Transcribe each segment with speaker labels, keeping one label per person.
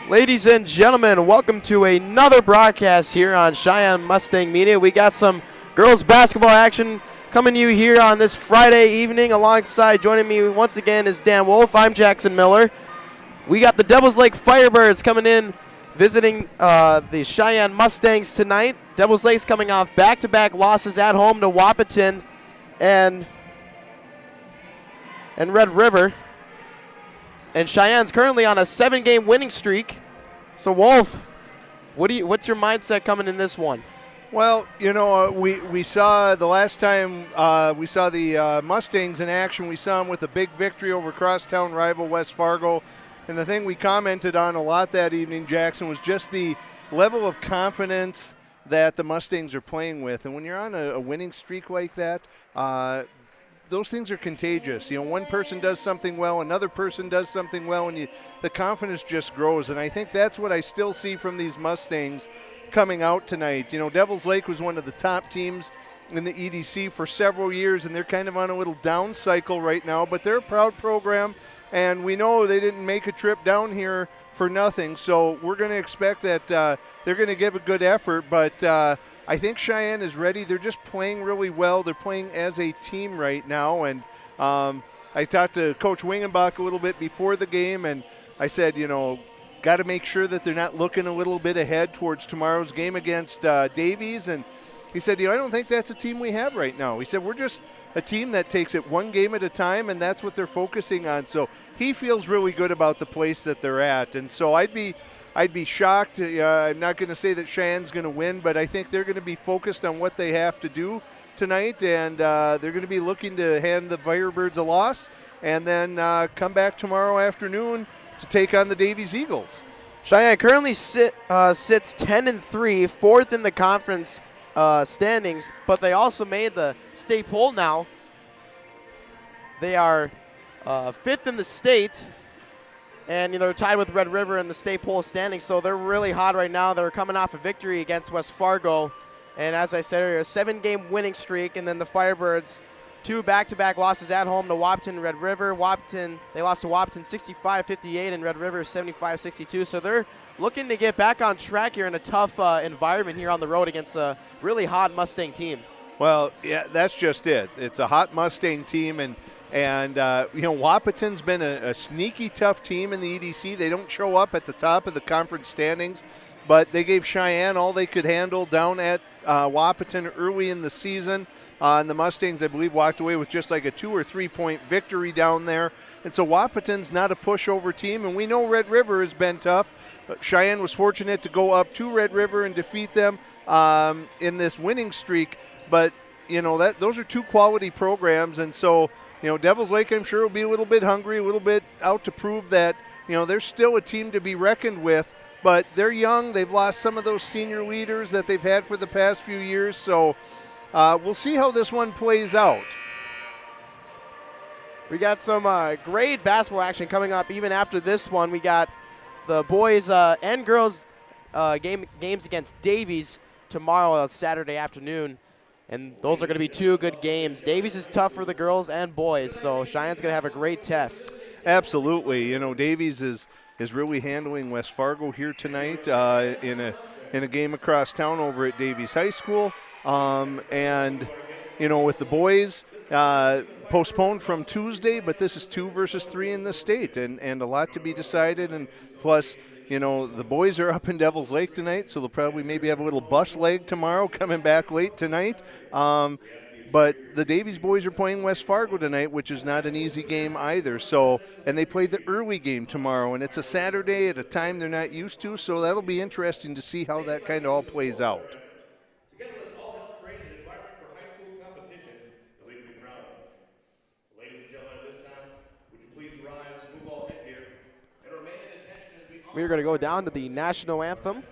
Speaker 1: Ladies and gentlemen, welcome to another broadcast here on Sheyenne Mustang Media. We got some girls basketball action coming to you here on this Friday evening. Alongside joining me once again is Dan Wolf. I'm Jackson Miller. We got the Devils Lake Firebirds coming in, visiting the Sheyenne Mustangs tonight. Devils Lake's coming off back-to-back losses at home to Wahpeton and Red River. And Cheyenne's currently on a 7-game winning streak. So, Wolf, what's your mindset coming in this one?
Speaker 2: Well, you know, we saw the last time we saw the Mustangs in action, we saw them with a big victory over crosstown rival West Fargo. And the thing we commented on a lot that evening, Jackson, was just the level of confidence that the Mustangs are playing with. And when you're on a winning streak like that, those things are contagious. You know, one person does something well, another person does something well, and the confidence just grows. And I think that's what I still see from these Mustangs coming out tonight. You know, Devils Lake was one of the top teams in the EDC for several years, and they're kind of on a little down cycle right now, but they're a proud program, and we know they didn't make a trip down here for nothing. So we're going to expect that they're going to give a good effort, but I think Sheyenne is ready. They're just playing really well. They're playing as a team right now. And I talked to Coach Wingenbach a little bit before the game, and I said, you know, got to make sure that they're not looking a little bit ahead towards tomorrow's game against Davies. And he said, you know, I don't think that's a team we have right now. He said, we're just a team that takes it one game at a time, and that's what they're focusing on. So he feels really good about the place that they're at. And so I'd be shocked. I'm not going to say that Cheyenne's going to win, but I think they're going to be focused on what they have to do tonight, and they're going to be looking to hand the Firebirds a loss and then come back tomorrow afternoon to take on the Davies Eagles.
Speaker 1: Cheyenne currently sits 10-3, fourth in the conference standings, but they also made the state poll now. They are fifth in the state. And they're tied with Red River in the state poll standings, so they're really hot right now. They're coming off a victory against West Fargo. And as I said earlier, a 7-game winning streak. And then the Firebirds, 2 back-to-back losses at home to Wahpeton and Red River. They lost to Wahpeton 65-58 and Red River 75-62. So they're looking to get back on track here in a tough environment here on the road against a really hot Mustang team.
Speaker 2: Well, yeah, that's just it. It's a hot Mustang team, and you know, Wahpeton's been a sneaky tough team in the EDC. They don't show up at the top of the conference standings, but they gave Sheyenne all they could handle down at Wahpeton early in the season. And the Mustangs, I believe, walked away with just like a 2 or 3 point victory down there. And so Wahpeton's not a pushover team, and we know Red River has been tough. Sheyenne was fortunate to go up to Red River and defeat them in this winning streak. But, you know, those are 2 quality programs, and so – you know, Devils Lake, I'm sure, will be a little bit hungry, a little bit out to prove that, you know, they're still a team to be reckoned with. But they're young. They've lost some of those senior leaders that they've had for the past few years. So we'll see how this one plays out.
Speaker 1: We got some great basketball action coming up even after this one. We got the boys and girls games against Davies tomorrow, Saturday afternoon. And those are going to be 2 good games. Davies is tough for the girls and boys, so Cheyenne's going to have a great test.
Speaker 2: Absolutely. You know, Davies is really handling West Fargo here tonight in a game across town over at Davies High School. And, you know, with the boys, postponed from Tuesday, but this is 2 versus 3 in the state, and a lot to be decided. And plus, the boys are up in Devil's Lake tonight, so they'll probably maybe have a little bus leg tomorrow coming back late tonight. But the Davies boys are playing West Fargo tonight, which is not an easy game either. So, and they play the early game tomorrow, and it's a Saturday at a time they're not used to, so that'll be interesting to see how that kind of all plays out.
Speaker 3: Together, let's all help create an environment for high school competition that we can be proud of. Ladies and gentlemen, at this time, would you please rise, move all headgear, and remain in attention as we
Speaker 1: We're going to go down to the national anthem.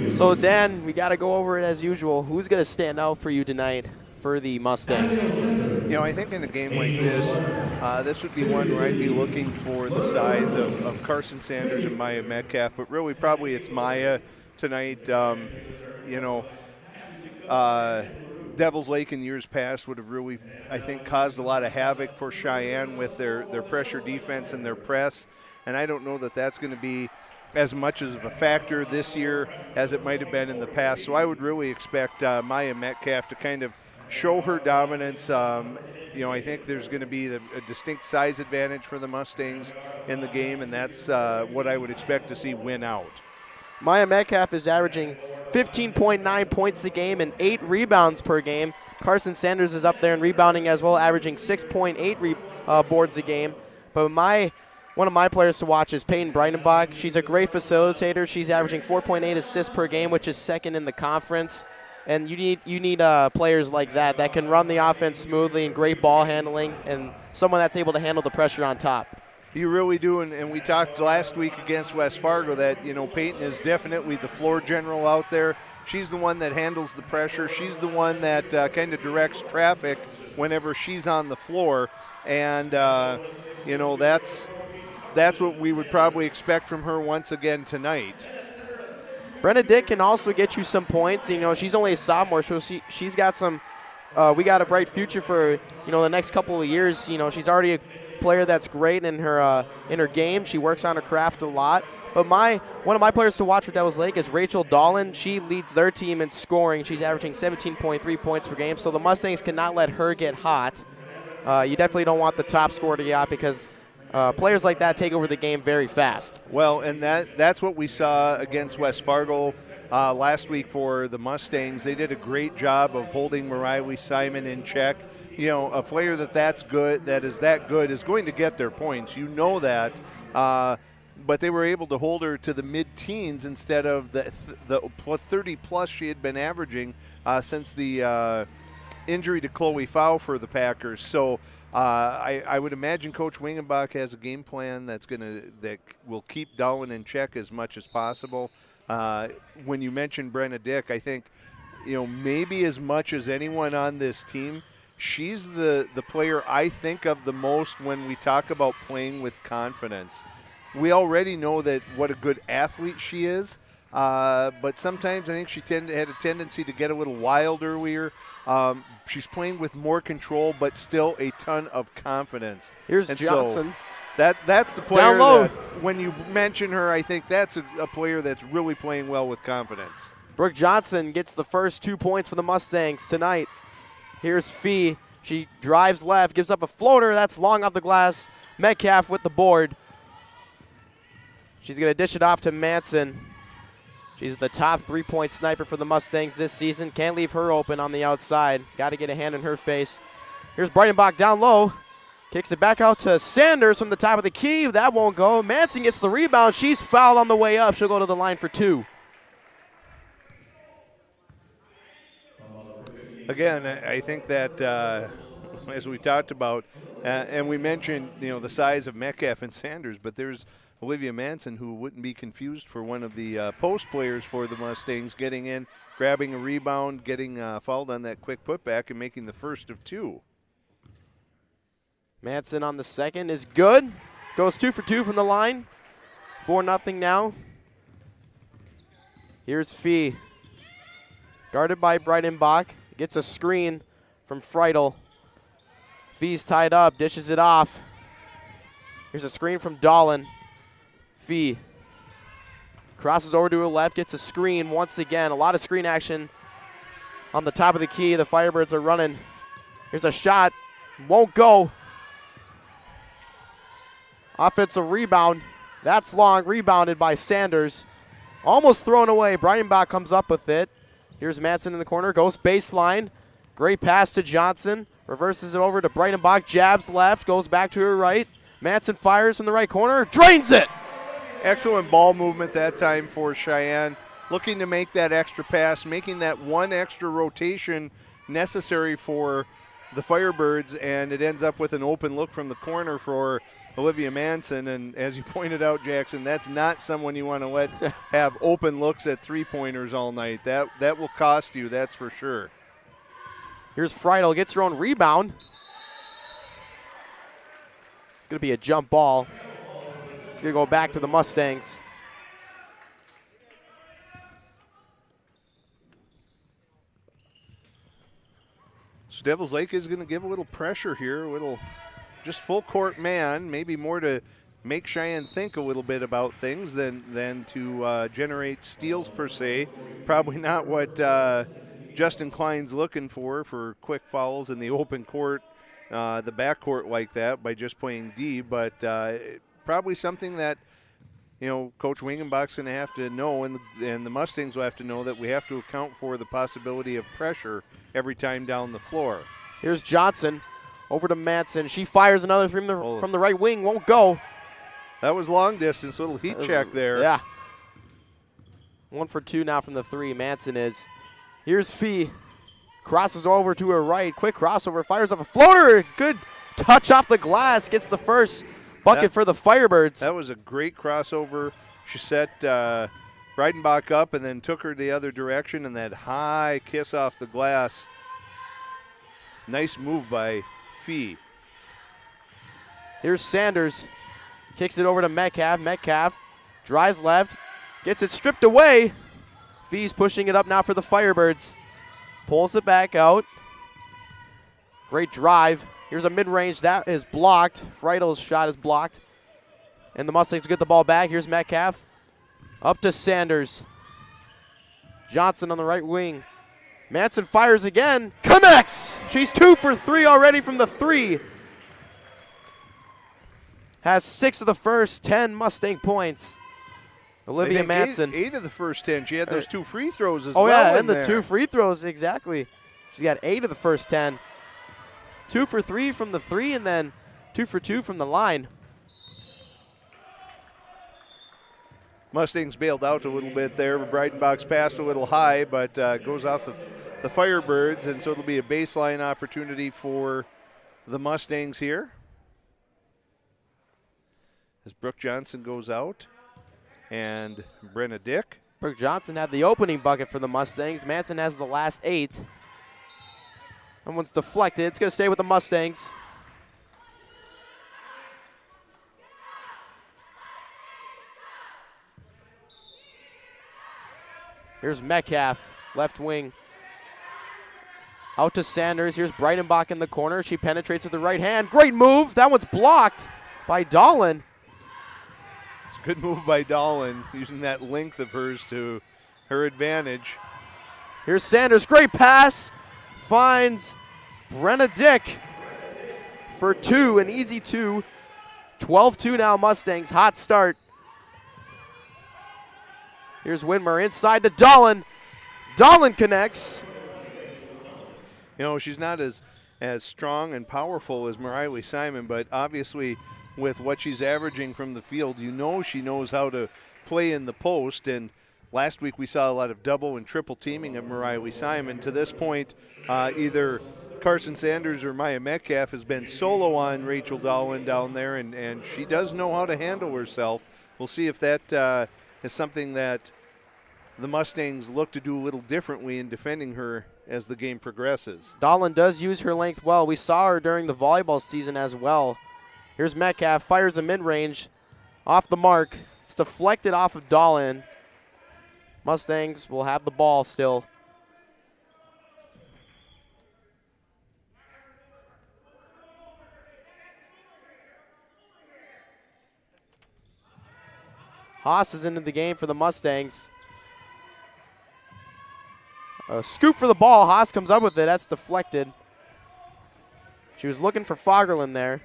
Speaker 1: So, Dan, we got to go over it as usual. Who's going to stand out for you tonight for the Mustangs?
Speaker 2: I think in a game like this, this would be one where I'd be looking for the size of Carson Sanders and Maya Metcalf, but really probably it's Maya tonight. Devil's Lake in years past would have really, I think, caused a lot of havoc for Sheyenne with their pressure defense and their press, and I don't know that that's going to be as much of a factor this year as it might have been in the past. So I would really expect Maya Metcalf to kind of show her dominance. I think there's going to be a distinct size advantage for the Mustangs in the game, and that's what I would expect to see win out.
Speaker 1: Maya Metcalf is averaging 15.9 points a game and 8 rebounds per game. Carson Sanders is up there in rebounding as well, averaging 6.8 boards a game. But one of my players to watch is Peyton Breitenbach. She's a great facilitator. She's averaging 4.8 assists per game, which is second in the conference. And you need players like that can run the offense smoothly and great ball handling, and someone that's able to handle the pressure on top.
Speaker 2: You really do, and we talked last week against West Fargo that, Peyton is definitely the floor general out there. She's the one that handles the pressure. She's the one that kind of directs traffic whenever she's on the floor, and, that's what we would probably expect from her once again tonight.
Speaker 1: Brenna Dick can also get you some points. She's only a sophomore, so she's got some. We got a bright future for the next couple of years. She's already a player that's great in her game. She works on her craft a lot. But one of my players to watch for Devil's Lake is Rachel Dolan. She leads their team in scoring. She's averaging 17.3 points per game. So the Mustangs cannot let her get hot. You definitely don't want the top scorer to get hot because players like that take over the game very fast.
Speaker 2: Well, and that's what we saw against West Fargo last week for the Mustangs. They did a great job of holding Mariley Simon in check. A player that's good, that is that good, is going to get their points. That. But they were able to hold her to the mid-teens instead of the 30-plus she had been averaging since the injury to Chloe Fow for the Packers. So I would imagine Coach Wingenbach has a game plan that will keep Dolan in check as much as possible. When you mentioned Brenna Dick, I think maybe as much as anyone on this team, she's the player I think of the most when we talk about playing with confidence. We already know what a good athlete she is, but sometimes I think she had a tendency to get a little wild earlier. She's playing with more control, but still a ton of confidence.
Speaker 1: Here's
Speaker 2: and
Speaker 1: Johnson.
Speaker 2: So that's the player
Speaker 1: Down low.
Speaker 2: that, when you mention her, I think that's a player that's really playing well with confidence.
Speaker 1: Brooke Johnson gets the first 2 points for the Mustangs tonight. Here's Fee. She drives left, gives up a floater. That's long off the glass. Metcalf with the board. She's going to dish it off to Manson. She's the top 3-point sniper for the Mustangs this season. Can't leave her open on the outside. Got to get a hand in her face. Here's Breitenbach down low. Kicks it back out to Sanders from the top of the key. That won't go. Manson gets the rebound. She's fouled on the way up. She'll go to the line for 2.
Speaker 2: Again, I think that as we talked about, and we mentioned, the size of Metcalf and Sanders, but there's Olivia Manson, who wouldn't be confused for one of the post players for the Mustangs, getting in, grabbing a rebound, getting fouled on that quick putback, and making the first of 2.
Speaker 1: Manson on the second is good. Goes 2 for 2 from the line. 4-0 now. Here's Fee. Guarded by Breitenbach. Gets a screen from Freidel. Fee's tied up, dishes it off. Here's a screen from Dahlin. Fee crosses over to her left, gets a screen once again. A lot of screen action on the top of the key. The Firebirds are running. Here's a shot. Won't go. Offensive rebound. That's long. Rebounded by Sanders. Almost thrown away. Breitenbach comes up with it. Here's Manson in the corner. Goes baseline. Great pass to Johnson. Reverses it over to Breitenbach. Jabs left. Goes back to her right. Manson fires from the right corner. Drains it.
Speaker 2: Excellent ball movement that time for Sheyenne. Looking to make that extra pass, making that one extra rotation necessary for the Firebirds, and it ends up with an open look from the corner for Olivia Manson. And as you pointed out, Jackson, that's not someone you want to let have open looks at three-pointers all night. That will cost you, that's for sure.
Speaker 1: Here's Freidel, gets her own rebound. It's going to be a jump ball. It's going to go back to the Mustangs.
Speaker 2: So Devils Lake is going to give a little pressure here, a little just full court man, maybe more to make Sheyenne think a little bit about things than to generate steals per se. Probably not what Justin Klein's looking for quick fouls in the open court, the backcourt like that by just playing D, but probably something that Coach Wingenbach's going to have to know, and the Mustangs will have to know that we have to account for the possibility of pressure every time down the floor.
Speaker 1: Here's Johnson over to Manson. She fires another from the right wing. Won't go.
Speaker 2: That was long distance. Little heat check there.
Speaker 1: Yeah. 1 for 2 now from the three. Manson is. Here's Fee. Crosses over to her right. Quick crossover. Fires up a floater. Good touch off the glass. Gets the first bucket for the Firebirds.
Speaker 2: That was a great crossover. She set Breitenbach up and then took her the other direction, and that high kiss off the glass. Nice move by Fee.
Speaker 1: Here's Sanders. Kicks it over to Metcalf. Metcalf drives left. Gets it stripped away. Fee's pushing it up now for the Firebirds. Pulls it back out. Great drive. Here's a mid-range. That is blocked. Freidel's shot is blocked. And the Mustangs get the ball back. Here's Metcalf. Up to Sanders. Johnson on the right wing. Manson fires again. Connects! She's 2 for 3 already from the three. Has 6 of the first 10 Mustang points. Olivia Manson.
Speaker 2: 8 of the first 10. She had those 2 free throws as
Speaker 1: well.
Speaker 2: Oh,
Speaker 1: yeah, and the 2 free throws, exactly. She got 8 of the first 10. 2 for 3 from the three, and then 2 for 2 from the line.
Speaker 2: Mustangs bailed out a little bit there. Breitenbach's pass a little high, but goes off the Firebirds, and so it'll be a baseline opportunity for the Mustangs here. As Brooke Johnson goes out, and Brenna Dick.
Speaker 1: Brooke Johnson had the opening bucket for the Mustangs. Manson has the last 8. That one's deflected. It's going to stay with the Mustangs. Here's Metcalf, left wing. Out to Sanders. Here's Breitenbach in the corner. She penetrates with the right hand. Great move. That one's blocked by Dahlin.
Speaker 2: It's a good move by Dahlin, using that length of hers to her advantage.
Speaker 1: Here's Sanders. Great pass. Finds Brenna Dick for 2, an easy 2. 12-2 now, Mustangs. Hot start. Here's Widmer inside to Dahlin. Dahlin connects.
Speaker 2: You know, she's not as strong and powerful as Mariley Simon, but obviously with what she's averaging from the field, you know she knows how to play in the post. And last week we saw a lot of double and triple teaming of Mariley Simon. To this point, either Carson Sanders or Maya Metcalf has been solo on Rachel Dahlin down there, and she does know how to handle herself. We'll see if that is something that the Mustangs look to do a little differently in defending her as the game progresses.
Speaker 1: Dahlin does use her length well. We saw her during the volleyball season as well. Here's Metcalf, fires a mid-range, off the mark. It's deflected off of Dahlin. Mustangs will have the ball still. Haas is into the game for the Mustangs. A scoop for the ball. Haas comes up with it. That's deflected. She was looking for Fagerlund there.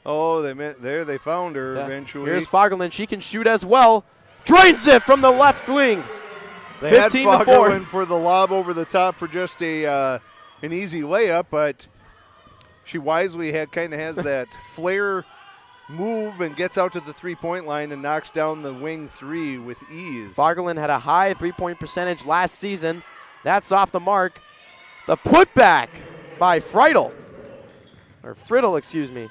Speaker 2: Oh, they found her eventually.
Speaker 1: Here's Fagerlund. She can shoot as well. Drains it from the left wing.
Speaker 2: They had
Speaker 1: 15-4
Speaker 2: Fagerlund for the lob over the top for just an easy layup, but she wisely has that flare move and gets out to the three-point line and knocks down the wing 3 with ease.
Speaker 1: Fagerlund had a high three-point percentage last season. That's off the mark. The putback by Friedel. Or Friedel, excuse me.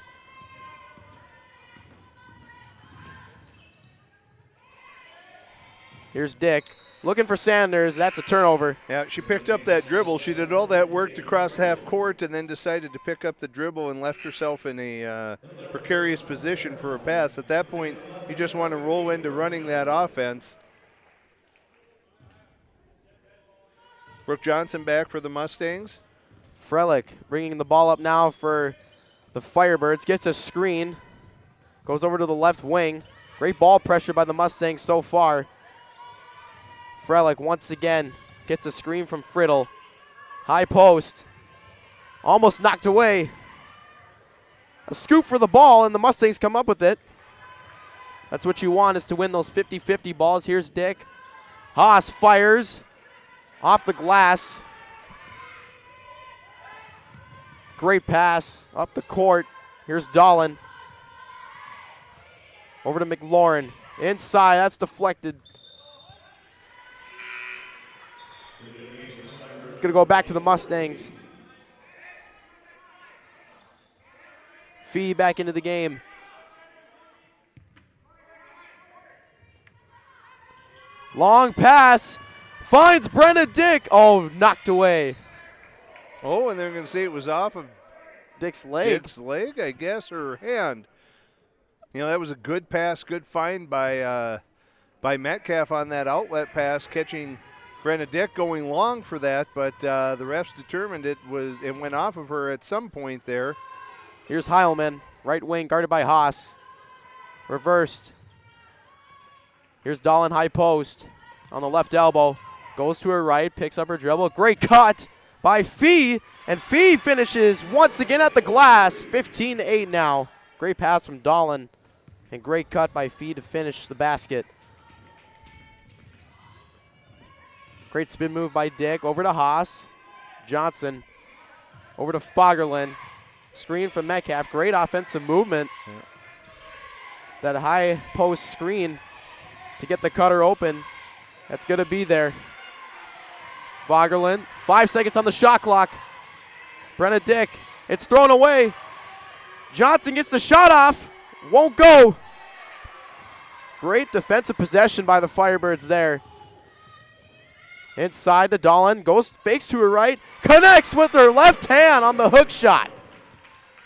Speaker 1: Here's Dick. Looking for Sanders. That's a turnover.
Speaker 2: Yeah, she picked up that dribble. She did all that work to cross half court and then decided to pick up the dribble and left herself in a precarious position for a pass. At that point, you just want to roll into running that offense. Brooke Johnson back for the Mustangs.
Speaker 1: Frelick bringing the ball up now for the Firebirds. Gets a screen. Goes over to the left wing. Great ball pressure by the Mustangs so far. Frelick once again gets a screen from Friedel. High post. Almost knocked away. A scoop for the ball, and the Mustangs come up with it. That's what you want, is to win those 50-50 balls. Here's Dick. Haas fires off the glass. Great pass up the court. Here's Dahlin. Over to McLaurin. Inside, that's deflected. It's going to go back to the Mustangs. Fee back into the game. Long pass. Finds Brenna Dick. Oh, knocked away.
Speaker 2: Oh, and they're going to say it was off of
Speaker 1: Dick's leg.
Speaker 2: Dick's leg, I guess, or hand. You know, that was a good pass, good find by Metcalf on that outlet pass, catching Brenna Dick going long for that, but the refs determined it went off of her at some point there.
Speaker 1: Here's Heilman, right wing, guarded by Haas. Reversed. Here's Dahlin, high post on the left elbow. Goes to her right, picks up her dribble. Great cut by Fee, and Fee finishes once again at the glass. 15-8 now. Great pass from Dahlin, and great cut by Fee to finish the basket. Great spin move by Dick. Over to Haas. Johnson. Over to Fagerlund. Screen from Metcalf. Great offensive movement. Yeah. That high post screen to get the cutter open. That's going to be there. Fagerlund. 5 seconds on the shot clock. Brenna Dick. It's thrown away. Johnson gets the shot off. Won't go. Great defensive possession by the Firebirds there. Inside to Dahlin, fakes to her right, connects with her left hand on the hook shot.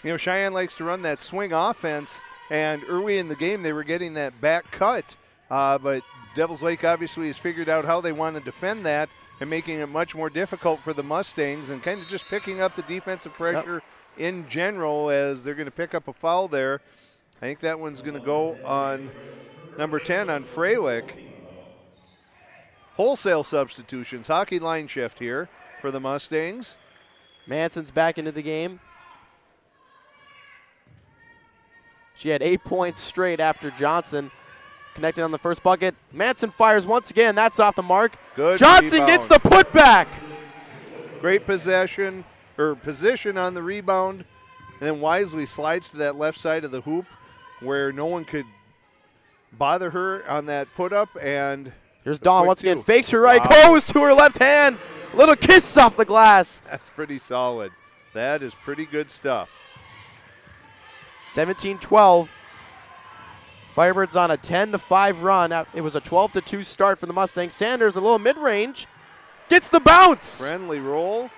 Speaker 2: You know, Cheyenne likes to run that swing offense And early in the game, they were getting that back cut, but Devils Lake obviously has figured out how they want to defend that and making it much more difficult for the Mustangs and kind of just picking up the defensive pressure in general as they're going to pick up a foul there. I think that one's going to go on number 10 on Freilich. Wholesale substitutions, hockey line shift here for the Mustangs.
Speaker 1: Manson's back into the game. She had 8 points straight after Johnson connected on the first bucket. Manson fires once again. That's off the mark.
Speaker 2: Good
Speaker 1: Johnson
Speaker 2: rebound.
Speaker 1: gets the putback.
Speaker 2: Great position on the rebound. And then wisely slides to that left side of the hoop where no one could bother her on that put up. And
Speaker 1: here's Dawn once again.
Speaker 2: Two.
Speaker 1: Fakes her right,
Speaker 2: Wow.
Speaker 1: goes to her left hand. Little kiss off the glass.
Speaker 2: That's pretty solid. That is pretty good stuff.
Speaker 1: 17-12. Firebirds on a 10-5 run. It was a 12-2 start for the Mustangs. Sanders a little mid-range. Gets the bounce.
Speaker 2: Friendly roll.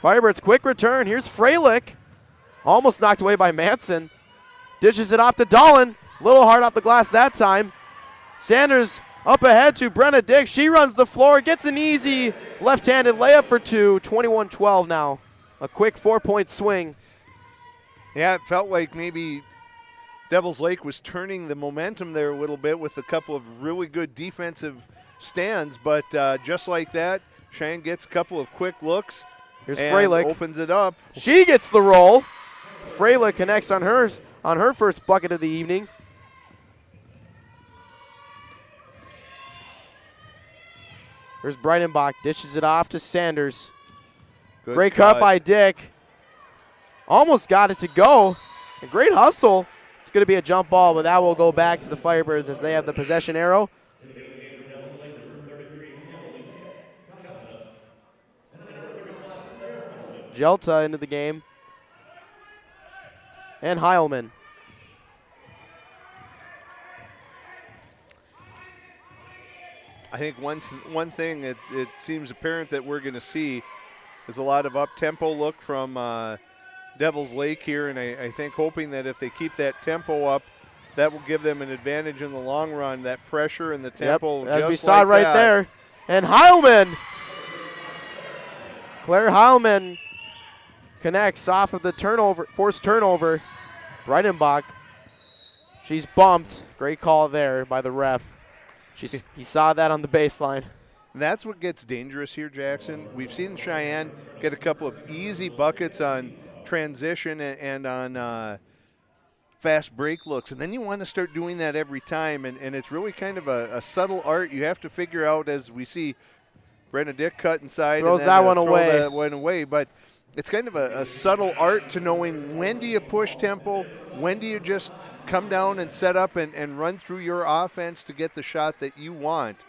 Speaker 1: Firebirds quick return. Here's Freilich. Almost knocked away by Manson. Dishes it off to Dolan. Little hard off the glass that time. Sanders up ahead to Brenna Dick. She runs the floor. Gets an easy left-handed layup for two. 21-12 now. A quick 4-point swing.
Speaker 2: Yeah, it felt like maybe Devils Lake was turning the momentum there a little bit with a couple of really good defensive stands, but just like that, Sheyenne gets a couple of quick looks.
Speaker 1: Here's
Speaker 2: and
Speaker 1: Freilich.
Speaker 2: opens it up.
Speaker 1: She gets the roll. Freilich connects on her first bucket of the evening. Here's Breidenbach, dishes it off to Sanders.
Speaker 2: Good
Speaker 1: Great cut by Dick. Almost got it to go. A great hustle. It's going to be a jump ball, but that will go back to the Firebirds as they have the possession arrow. Jelta into the game. And Heilman.
Speaker 2: I think one thing it seems apparent that we're going to see is a lot of up-tempo look from Devils Lake here, and I think hoping that if they keep that tempo up, that will give them an advantage in the long run, that pressure and the tempo.
Speaker 1: Yep, as
Speaker 2: just
Speaker 1: we saw
Speaker 2: like
Speaker 1: right
Speaker 2: that.
Speaker 1: there. And Heilman. Claire Heilman connects off of the forced turnover. Breidenbach, she's bumped. Great call there by the ref. He saw that on the baseline.
Speaker 2: That's what gets dangerous here, Jackson. We've seen Sheyenne get a couple of easy buckets on transition and on fast break looks, and then you want to start doing that every time, and it's really kind of a subtle art. You have to figure out, as we see Brenna Dick cut inside.
Speaker 1: Throws
Speaker 2: and then,
Speaker 1: that one away.
Speaker 2: That one away, but it's kind of a subtle art to knowing when do you push tempo, when do you just come down and set up and run through your offense to get the shot that you want.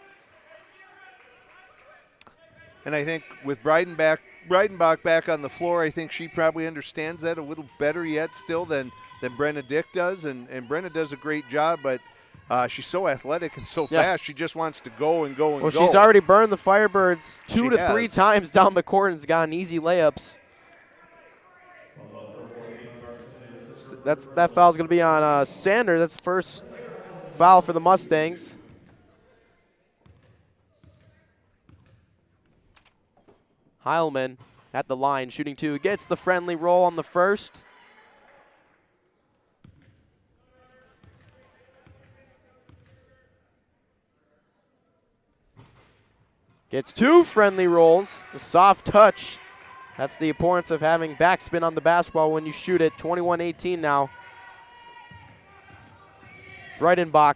Speaker 2: And I think with Breidenbach back on the floor, I think she probably understands that a little better yet still than Brenna Dick does. And Brenna does a great job, but she's so athletic and so fast. She just wants to go and go and go.
Speaker 1: Well, she's already burned the Firebirds two
Speaker 2: She
Speaker 1: to
Speaker 2: has.
Speaker 1: three times down the court and has gotten easy layups. That foul's going to be on Sanders. That's the first foul for the Mustangs. Heilman at the line, shooting two. Gets the friendly roll on the first. Gets two friendly rolls. The soft touch. That's the importance of having backspin on the basketball when you shoot it. 21-18 now. Breidenbach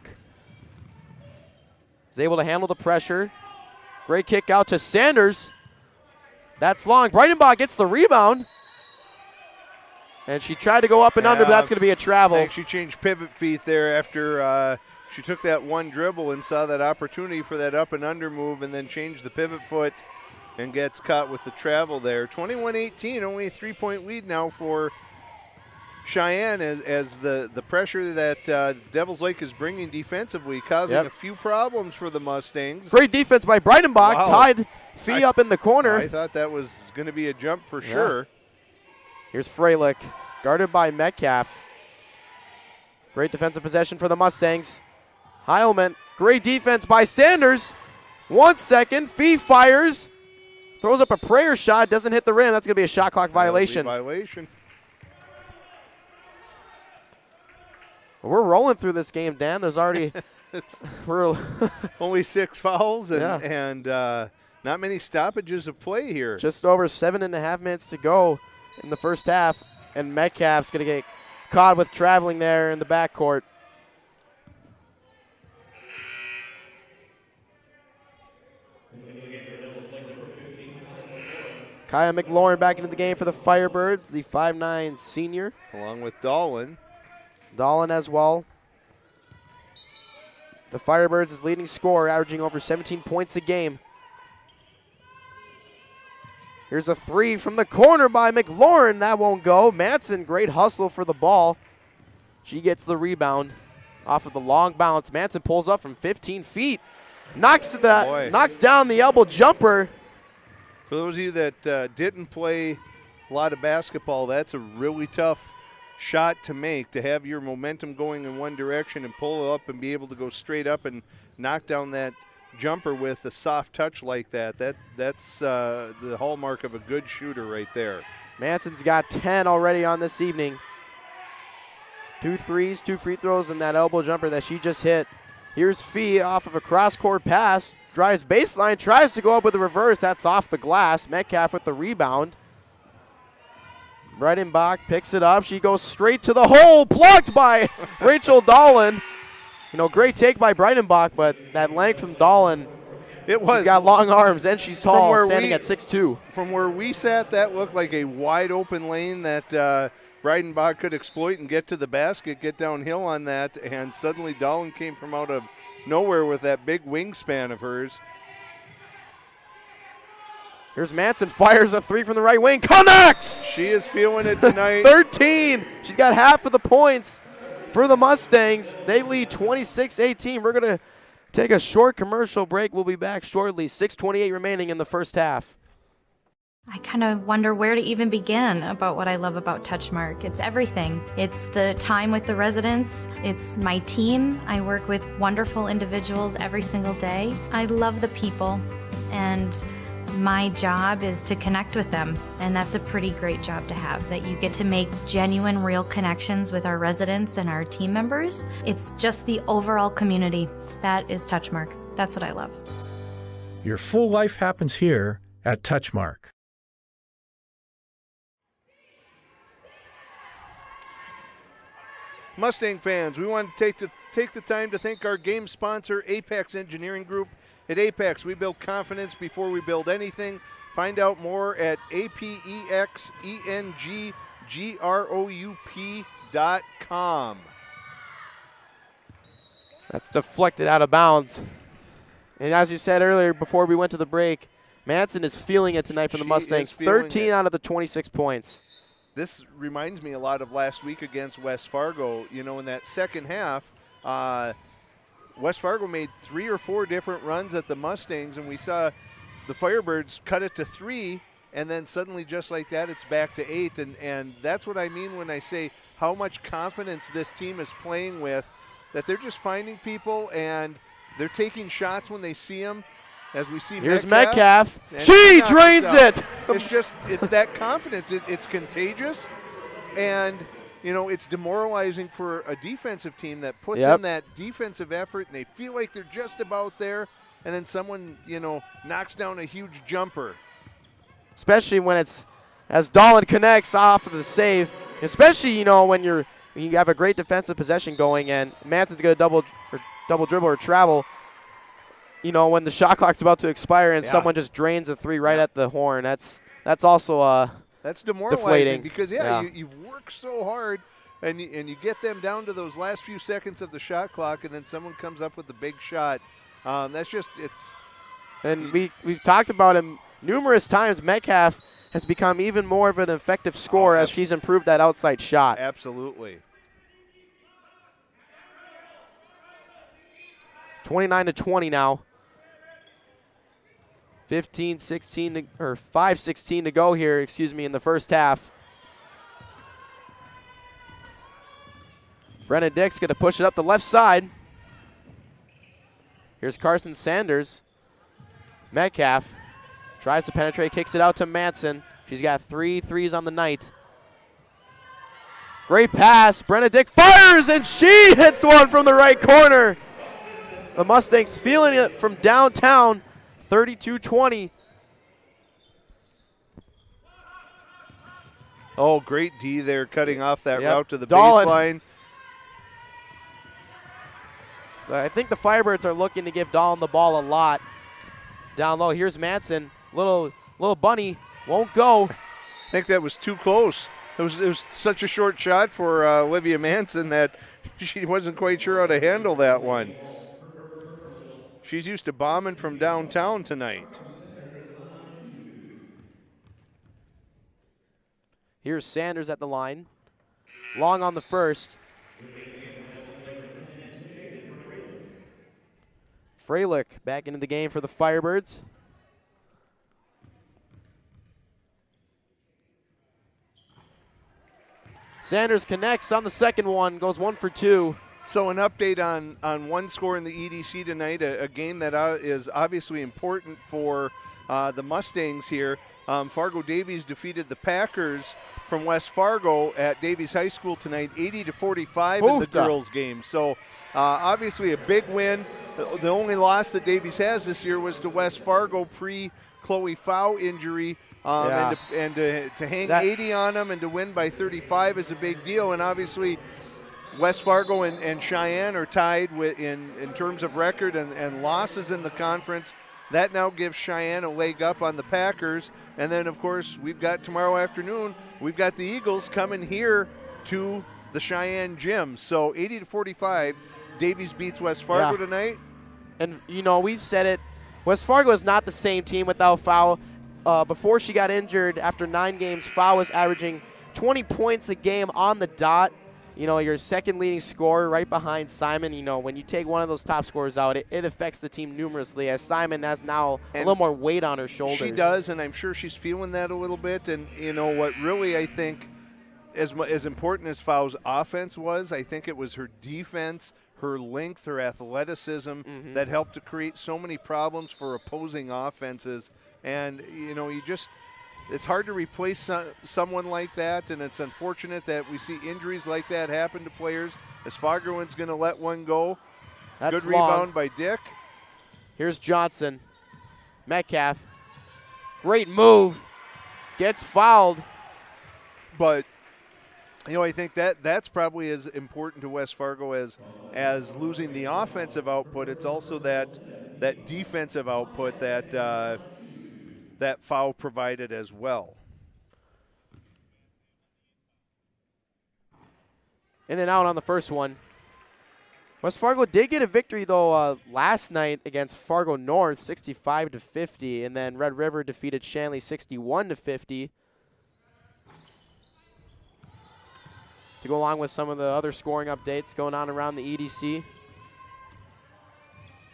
Speaker 1: is able to handle the pressure. Great kick out to Sanders. That's long. Breidenbach gets the rebound. And she tried to go up and under, but that's going to be a travel.
Speaker 2: I think she changed pivot feet there after she took that one dribble and saw that opportunity for that up and under move and then changed the pivot foot and gets caught with the travel there. 21-18, only a 3-point lead now for Sheyenne as the pressure that Devils Lake is bringing defensively, causing a few problems for the Mustangs.
Speaker 1: Great defense by Breidenbach.
Speaker 2: Wow.
Speaker 1: Tied Fee up in the corner.
Speaker 2: I thought that was going to be a jump for sure.
Speaker 1: Here's Freilich, guarded by Metcalf. Great defensive possession for the Mustangs. Heilman, great defense by Sanders. 1 second, Fee fires. Throws up a prayer shot, doesn't hit the rim. That's going to be a shot clock violation. We're rolling through this game, Dan. There's already we're
Speaker 2: only 6 fouls and not many stoppages of play here.
Speaker 1: Just over 7.5 minutes to go in the first half, and Metcalf's going to get caught with traveling there in the backcourt. Kaya McLaurin back into the game for the Firebirds, the 5'9" senior.
Speaker 2: Along with Dolan.
Speaker 1: Dolan as well. The Firebirds is leading scorer, averaging over 17 points a game. Here's a 3 from the corner by McLaurin. That won't go. Manson, great hustle for the ball. She gets the rebound off of the long bounce. Manson pulls up from 15 feet. Knocks down the elbow jumper.
Speaker 2: For those of you that didn't play a lot of basketball, that's a really tough shot to make, to have your momentum going in one direction and pull up and be able to go straight up and knock down that jumper with a soft touch like that. That's the hallmark of a good shooter right there.
Speaker 1: Manson's got 10 already on this evening. 2 threes, 2 free throws, and that elbow jumper that she just hit. Here's Fee off of a cross-court pass. Drives baseline, tries to go up with a reverse. That's off the glass. Metcalf with the rebound. Breidenbach picks it up. She goes straight to the hole. Blocked by Rachel Dolan. You know, great take by Breidenbach, but that length from Dolan. She's got long arms, and she's tall, standing at 6'2".
Speaker 2: From where we sat, that looked like a wide-open lane that Breidenbach could exploit and get to the basket, get downhill on that, and suddenly Dolan came from out of nowhere with that big wingspan of hers.
Speaker 1: Here's Manson, fires a 3 from the right wing, connects!
Speaker 2: She is feeling it tonight.
Speaker 1: 13. She's got half of the points for the Mustangs. They lead 26-18. We're going to take a short commercial break. We'll be back shortly. 6:28 remaining in the first half.
Speaker 4: I kind of wonder where to even begin about what I love about Touchmark. It's everything. It's the time with the residents. It's my team. I work with wonderful individuals every single day. I love the people, and my job is to connect with them, and that's a pretty great job to have, that you get to make genuine, real connections with our residents and our team members. It's just the overall community. That is Touchmark. That's what I love.
Speaker 5: Your full life happens here at Touchmark.
Speaker 2: Mustang fans, we want to take the time to thank our game sponsor, Apex Engineering Group. At Apex, we build confidence before we build anything. Find out more at apexengroup.com.
Speaker 1: That's deflected out of bounds. And as you said earlier, before we went to the break, Manson is feeling it tonight for the Mustangs. 13 out of the 26 points.
Speaker 2: This reminds me a lot of last week against West Fargo. You know, in that second half, West Fargo made 3 or 4 different runs at the Mustangs, and we saw the Firebirds cut it to 3, and then suddenly just like that, it's back to 8. And that's what I mean when I say how much confidence this team is playing with, that they're just finding people and they're taking shots when they see them. As we see
Speaker 1: Here's Metcalf.
Speaker 2: She
Speaker 1: drains it.
Speaker 2: It's that confidence. It's contagious, and you know, it's demoralizing for a defensive team that puts in that defensive effort, and they feel like they're just about there, and then someone, you know, knocks down a huge jumper.
Speaker 1: Especially when it's as Dolan connects off of the save. Especially, you know, when you have a great defensive possession going, and Manson's going to double dribble or travel. You know, when the shot clock's about to expire and someone just drains a 3 right at the horn, that's also
Speaker 2: that's demoralizing,
Speaker 1: deflating.
Speaker 2: Because you've worked so hard, and you get them down to those last few seconds of the shot clock, and then someone comes up with the big shot. That's just it's.
Speaker 1: And we've talked about him numerous times. Metcalf has become even more of an effective scorer as she's improved that outside shot.
Speaker 2: Absolutely.
Speaker 1: 29-20 now. 5:16 to go here, in the first half. Brennan Dick's going to push it up the left side. Here's Carson Sanders. Metcalf tries to penetrate, kicks it out to Manson. She's got 3 threes on the night. Great pass. Brenna Dick fires, and she hits one from the right corner. The Mustangs feeling it from downtown, 32-20.
Speaker 2: Oh, great D there, cutting off that route to the
Speaker 1: Dahlin.
Speaker 2: baseline.
Speaker 1: I think the Firebirds are looking to give Dahlin the ball a lot. Down low, here's Manson. Little bunny, won't go.
Speaker 2: I think that was too close. It was such a short shot for Olivia Manson that she wasn't quite sure how to handle that one. She's used to bombing from downtown tonight.
Speaker 1: Here's Sanders at the line. Long on the first. Freilich back into the game for the Firebirds. Sanders connects on the second one, goes 1 for 2.
Speaker 2: So an update on one score in the EDC tonight, a game that is obviously important for the Mustangs here. Fargo Davies defeated the Packers from West Fargo at Davies High School tonight, 80-45 in the girls' game. So obviously a big win. The only loss that Davies has this year was to West Fargo pre-Chloe Fow injury. And to hang 80 on them and to win by 35 is a big deal. And obviously West Fargo and Cheyenne are tied in terms of record and losses in the conference. That now gives Cheyenne a leg up on the Packers. And then, of course, we've got tomorrow afternoon, we've got the Eagles coming here to the Cheyenne gym. So 80-45, Davies beats West Fargo tonight.
Speaker 1: And, we've said it. West Fargo is not the same team without Fow. Before she got injured, after 9 games, Fow was averaging 20 points a game on the dot. Your second leading scorer right behind Simon. When you take one of those top scorers out, it affects the team numerously, as Simon has now a little more weight on her shoulders.
Speaker 2: She does, and I'm sure she's feeling that a little bit. And, what really I think as important as Fow's offense was, I think it was her defense, her length, her athleticism that helped to create so many problems for opposing offenses. And, it's hard to replace someone like that, and it's unfortunate that we see injuries like that happen to players. As Fargo's going to let one go.
Speaker 1: That's
Speaker 2: good rebound by Dick.
Speaker 1: Here's Johnson. Metcalf. Great move. Gets fouled.
Speaker 2: But, I think that's probably as important to West Fargo as losing the offensive output. It's also that defensive output that Foul provided as well.
Speaker 1: In and out on the first one. West Fargo did get a victory, though, last night against Fargo North, 65-50, and then Red River defeated Shanley 61-50. To go along with some of the other scoring updates going on around the EDC.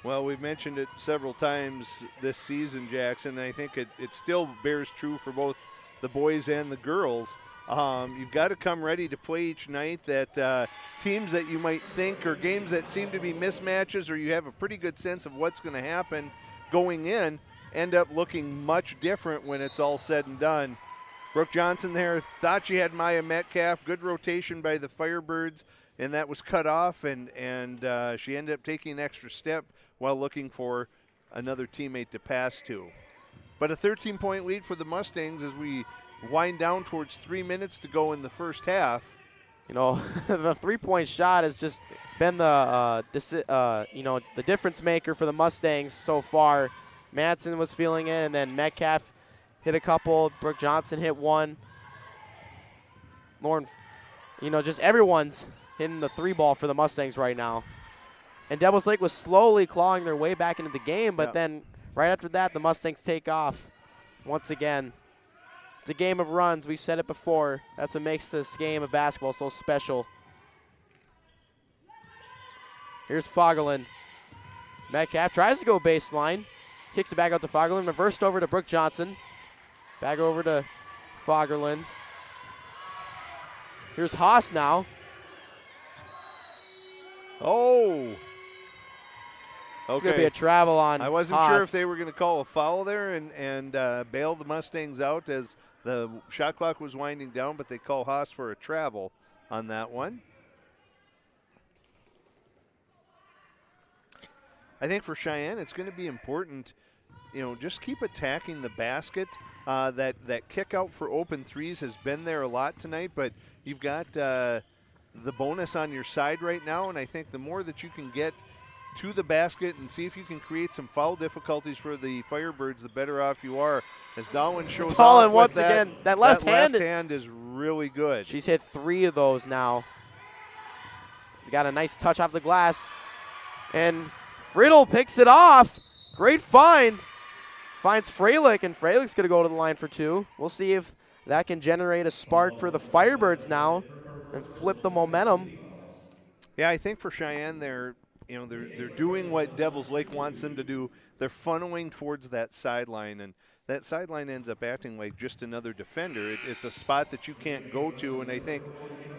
Speaker 2: Well, we've mentioned it several times this season, Jackson, and I think it still bears true for both the boys and the girls. You've got to come ready to play each night. That teams that you might think are games that seem to be mismatches, or you have a pretty good sense of what's going to happen going in, end up looking much different when it's all said and done. Brooke Johnson there thought she had Maya Metcalf. Good rotation by the Firebirds, and that was cut off, and she ended up taking an extra step while looking for another teammate to pass to. But a 13-point lead for the Mustangs as we wind down towards 3 minutes to go in the first half.
Speaker 1: The three-point shot has just been the difference maker for the Mustangs so far. Manson was feeling it, and then Metcalf hit a couple. Brooke Johnson hit one. Lauren, just everyone's hitting the three ball for the Mustangs right now. And Devils Lake was slowly clawing their way back into the game, but then right after that, the Mustangs take off once again. It's a game of runs. We've said it before. That's what makes this game of basketball so special. Here's Fogelin. Metcalf tries to go baseline. Kicks it back out to Fogelin. Reversed over to Brooke Johnson. Back over to Fogelin. Here's Haas now.
Speaker 2: Oh.
Speaker 1: It's going to be a travel on
Speaker 2: I wasn't
Speaker 1: Haas.
Speaker 2: sure if they were going to call a foul there and bail the Mustangs out as the shot clock was winding down, but they call Haas for a travel on that one. I think for Sheyenne, it's going to be important, just keep attacking the basket. That kick out for open threes has been there a lot tonight, but you've got the bonus on your side right now, and I think the more that you can get to the basket and see if you can create some foul difficulties for the Firebirds, the better off you are. As Dahlin shows off
Speaker 1: once
Speaker 2: with
Speaker 1: again, that left
Speaker 2: hand is really good.
Speaker 1: She's hit 3 of those now. She's got a nice touch off the glass. And Friddle picks it off. Great find. Finds Freilich, and Freilich's going to go to the line for 2. We'll see if that can generate a spark for the Firebirds now and flip the momentum.
Speaker 2: Yeah, I think for Sheyenne, they're doing what Devils Lake wants them to do. They're funneling towards that sideline, and that sideline ends up acting like just another defender. It's a spot that you can't go to, and I think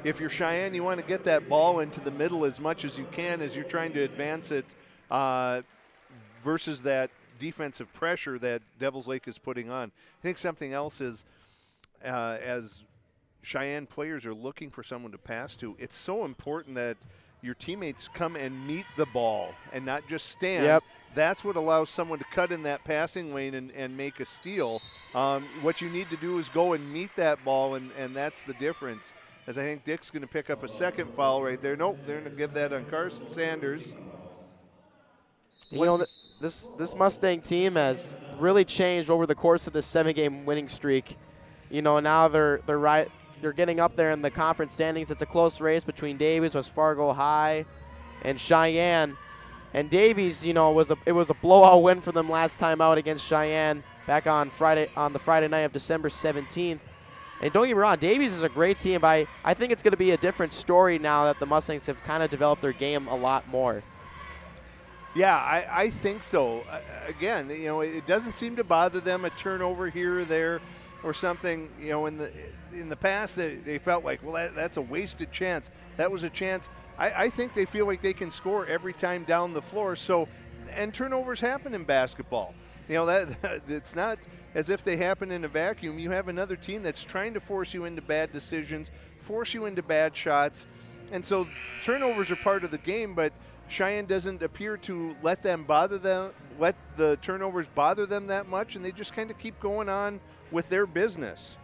Speaker 2: if you're Sheyenne, you want to get that ball into the middle as much as you can as you're trying to advance it versus that defensive pressure that Devils Lake is putting on. I think something else is as Sheyenne players are looking for someone to pass to, it's so important that your teammates come and meet the ball and not just stand.
Speaker 1: Yep.
Speaker 2: That's what allows someone to cut in that passing lane and make a steal. What you need to do is go and meet that ball, and that's the difference. As I think Dick's going to pick up a second foul right there. Nope, they're going to give that on Carson Sanders.
Speaker 1: This Mustang team has really changed over the course of this 7-game winning streak. Now they're getting up there in the conference standings. It's a close race between Davies, West Fargo High, and Sheyenne. And Davies, it was a blowout win for them last time out against Sheyenne back on the Friday night of December 17th. And don't get me wrong, Davies is a great team, but I think it's going to be a different story now that the Mustangs have kind of developed their game a lot more.
Speaker 2: Yeah, I think so. Again, it doesn't seem to bother them, a turnover here or there or something. In the past, they felt like, well, that's a wasted chance. That was a chance. I think they feel like they can score every time down the floor. So, and turnovers happen in basketball. That it's not as if they happen in a vacuum. You have another team that's trying to force you into bad decisions, force you into bad shots. And so turnovers are part of the game, but Sheyenne doesn't appear to let the turnovers bother them that much, and they just kind of keep going on with their business.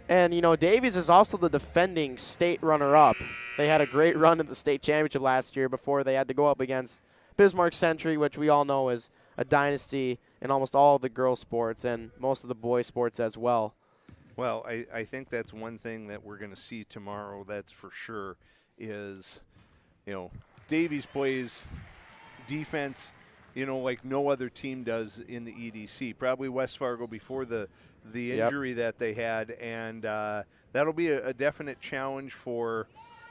Speaker 1: And, Davies is also the defending state runner-up. They had a great run at the state championship last year before they had to go up against Bismarck Century, which we all know is a dynasty in almost all of the girls' sports and most of the boys' sports as well.
Speaker 2: Well, I think that's one thing that we're going to see tomorrow, that's for sure, is, Davies plays defense, like no other team does in the EDC. Probably West Fargo before the injury that they had, and that'll be a definite challenge for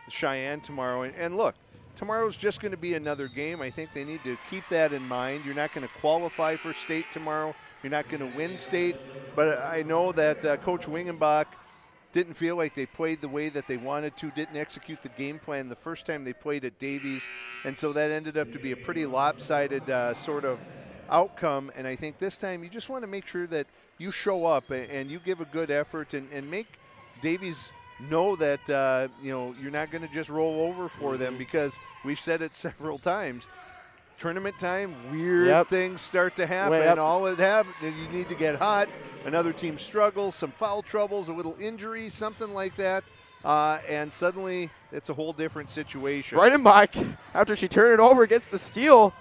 Speaker 2: Sheyenne tomorrow. And look, tomorrow's just going to be another game. I think they need to keep that in mind. You're not going to qualify for state tomorrow. You're not going to win state, but I know that Coach Wingenbach didn't feel like they played the way that they wanted to, didn't execute the game plan the first time they played at Davies, and so that ended up to be a pretty lopsided sort of outcome. And I think this time you just want to make sure that you show up and you give a good effort and make Davies know that you're not going to just roll over for them, because we've said it several times. Tournament time, weird things start to happen. All it happens, you need to get hot. Another team struggles, some foul troubles, a little injury, something like that, and suddenly it's a whole different situation.
Speaker 1: Breidenbach, after she turned it over, gets the steal.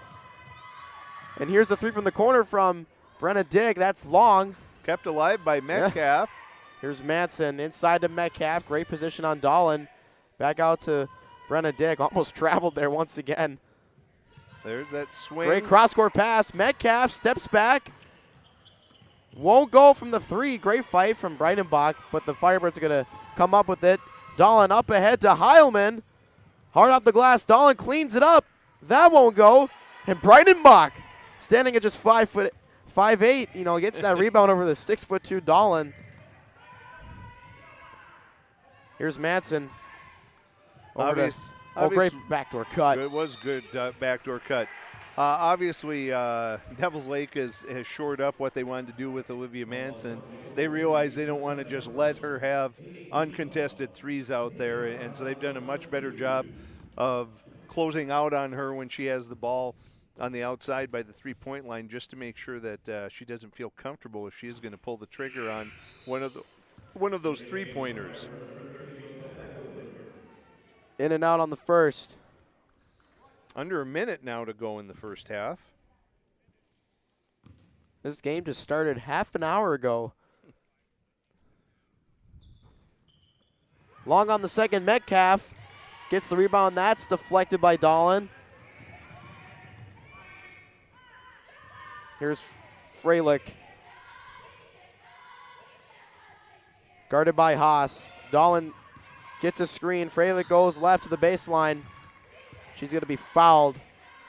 Speaker 1: And here's a 3 from the corner from Brenna Dick. That's long.
Speaker 2: Kept alive by Metcalf.
Speaker 1: Here's Madsen inside to Metcalf. Great position on Dahlin. Back out to Brenna Dick. Almost traveled there once again.
Speaker 2: There's that swing.
Speaker 1: Great cross-court pass. Metcalf steps back. Won't go from the 3. Great fight from Breidenbach, but the Firebirds are going to come up with it. Dahlin up ahead to Heilman. Hard off the glass. Dahlin cleans it up. That won't go. And Breidenbach, standing at just 5'8", gets that rebound over the 6'2" Dahlin. Here's Madsen. Oh, great backdoor cut.
Speaker 2: It was good backdoor cut. Obviously, Devils Lake has shored up what they wanted to do with Olivia Manson. They realize they don't want to just let her have uncontested threes out there, and so they've done a much better job of closing out on her when she has the ball on the outside by the three-point line, just to make sure that she doesn't feel comfortable if she is going to pull the trigger on one of those three-pointers.
Speaker 1: In and out on the first.
Speaker 2: Under a minute now to go in the first half.
Speaker 1: This game just started half an hour ago. Long on the second, Metcalf gets the rebound. That's deflected by Dahlin. Here's Freilich. Guarded by Haas. Dahlin gets a screen. Freilich goes left to the baseline. She's going to be fouled,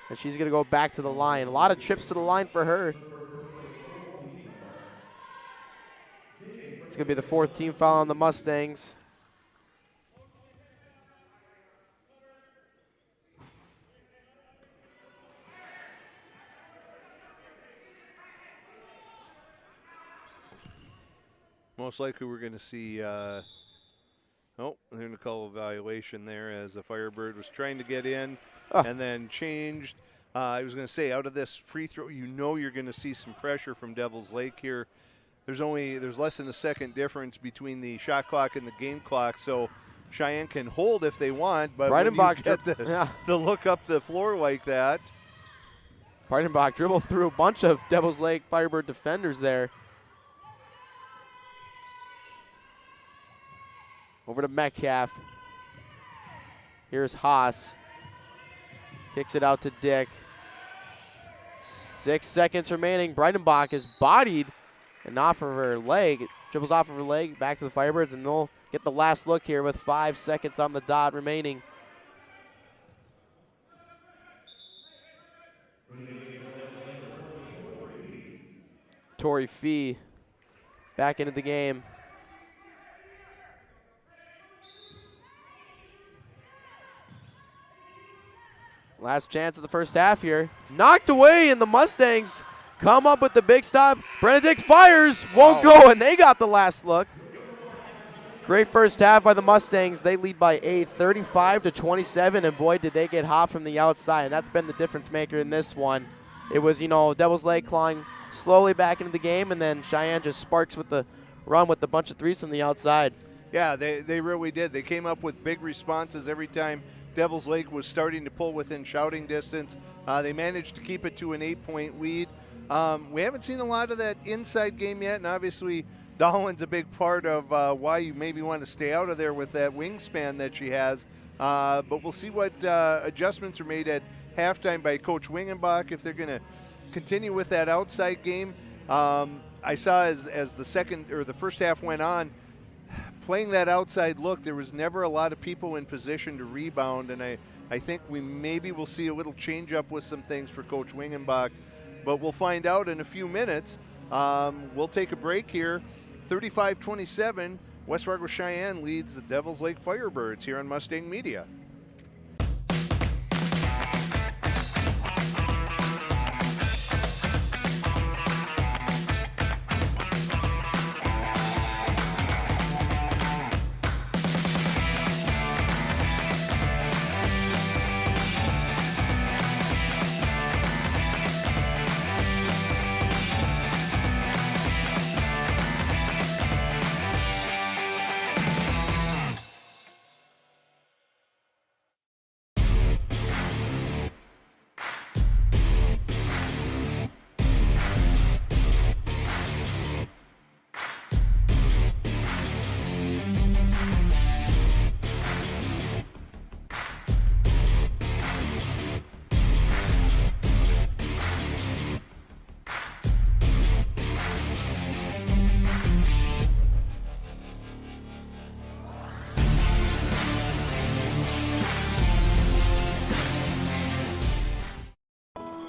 Speaker 1: and she's going to go back to the line. A lot of trips to the line for her. It's going to be the fourth team foul on the Mustangs.
Speaker 2: Most likely we're going to see, they're going to call a violation there as the Firebird was trying to get in and then changed. I was going to say, out of this free throw, you're going to see some pressure from Devils Lake here. There's less than a second difference between the shot clock and the game clock, so Cheyenne can hold if they want, but when you get the look up the floor like that.
Speaker 1: Breidenbach dribbled through a bunch of Devils Lake Firebird defenders there. Over to Metcalf. Here's Haas. Kicks it out to Dick. 6 seconds remaining. Breidenbach is bodied and off of her leg. Dribbles off of her leg, back to the Firebirds, and they'll get the last look here with 5 seconds on the dot remaining. Tori Fee back into the game. Last chance of the first half here. Knocked away, and the Mustangs come up with the big stop. Benedict fires, won't go, and they got the last look. Great first half by the Mustangs. They lead by 8, 35-27, and boy, did they get hot from the outside. And that's been the difference maker in this one. It was, Devils Lake clawing slowly back into the game, and then Cheyenne just sparks with the run with a bunch of threes from the outside.
Speaker 2: Yeah, they really did. They came up with big responses every time Devils Lake was starting to pull within shouting distance. They managed to keep it to an 8-point lead. We haven't seen a lot of that inside game yet, and obviously Dahlin's a big part of why you maybe want to stay out of there with that wingspan that she has. But we'll see what adjustments are made at halftime by Coach Wingenbach if they're going to continue with that outside game. I saw as the first half went on, playing that outside look, there was never a lot of people in position to rebound, and I think we maybe will see a little change up with some things for Coach Wingenbach, but we'll find out in a few minutes. We'll take a break here. 35-27, West Fargo Cheyenne leads the Devils Lake Firebirds here on Mustang Media.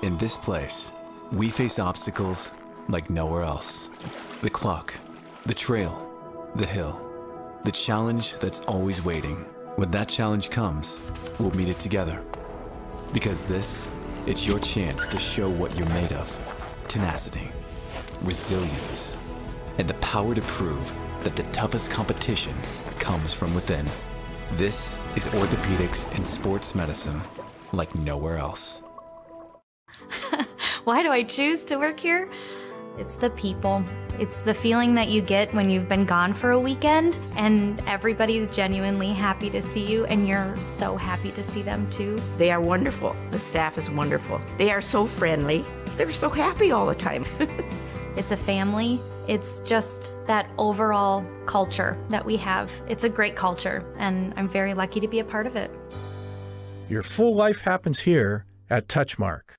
Speaker 6: In this place, we face obstacles like nowhere else. The clock, the trail, the hill, the challenge that's always waiting. When that challenge comes, we'll meet it together. Because this, it's your chance to show what you're made of. Tenacity, resilience, and the power to prove that the toughest competition comes from within. This is orthopedics and sports medicine like nowhere else.
Speaker 4: Why do I choose to work here? It's the people. It's the feeling that you get when you've been gone for a weekend and everybody's genuinely happy to see you and you're so happy to see them too.
Speaker 7: They are wonderful. The staff is wonderful. They are so friendly. They're so happy all the time.
Speaker 4: It's a family. It's just that overall culture that we have. It's a great culture, and I'm very lucky to be a part of it.
Speaker 5: Your full life happens here at Touchmark.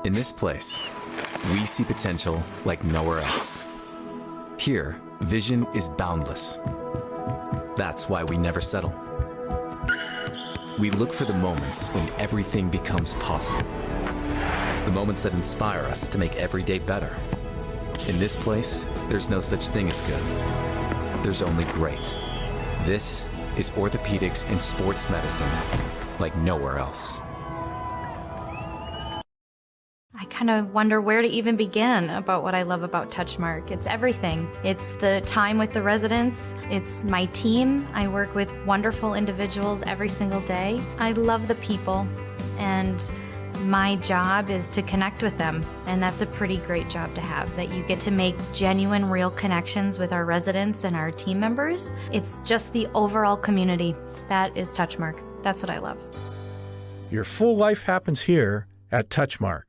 Speaker 6: In this place, we see potential like nowhere else. Here, vision is boundless. That's why we never settle. We look for the moments when everything becomes possible. The moments that inspire us to make every day better. In this place, there's no such thing as good. There's only great. This is orthopedics and sports medicine like nowhere else.
Speaker 4: I kind of wonder where to even begin about what I love about Touchmark. It's everything. It's the time with the residents. It's my team. I work with wonderful individuals every single day. I love the people, and my job is to connect with them, and that's a pretty great job to have, that you get to make genuine, real connections with our residents and our team members. It's just the overall community. That is Touchmark. That's what I love.
Speaker 5: Your full life happens here at Touchmark.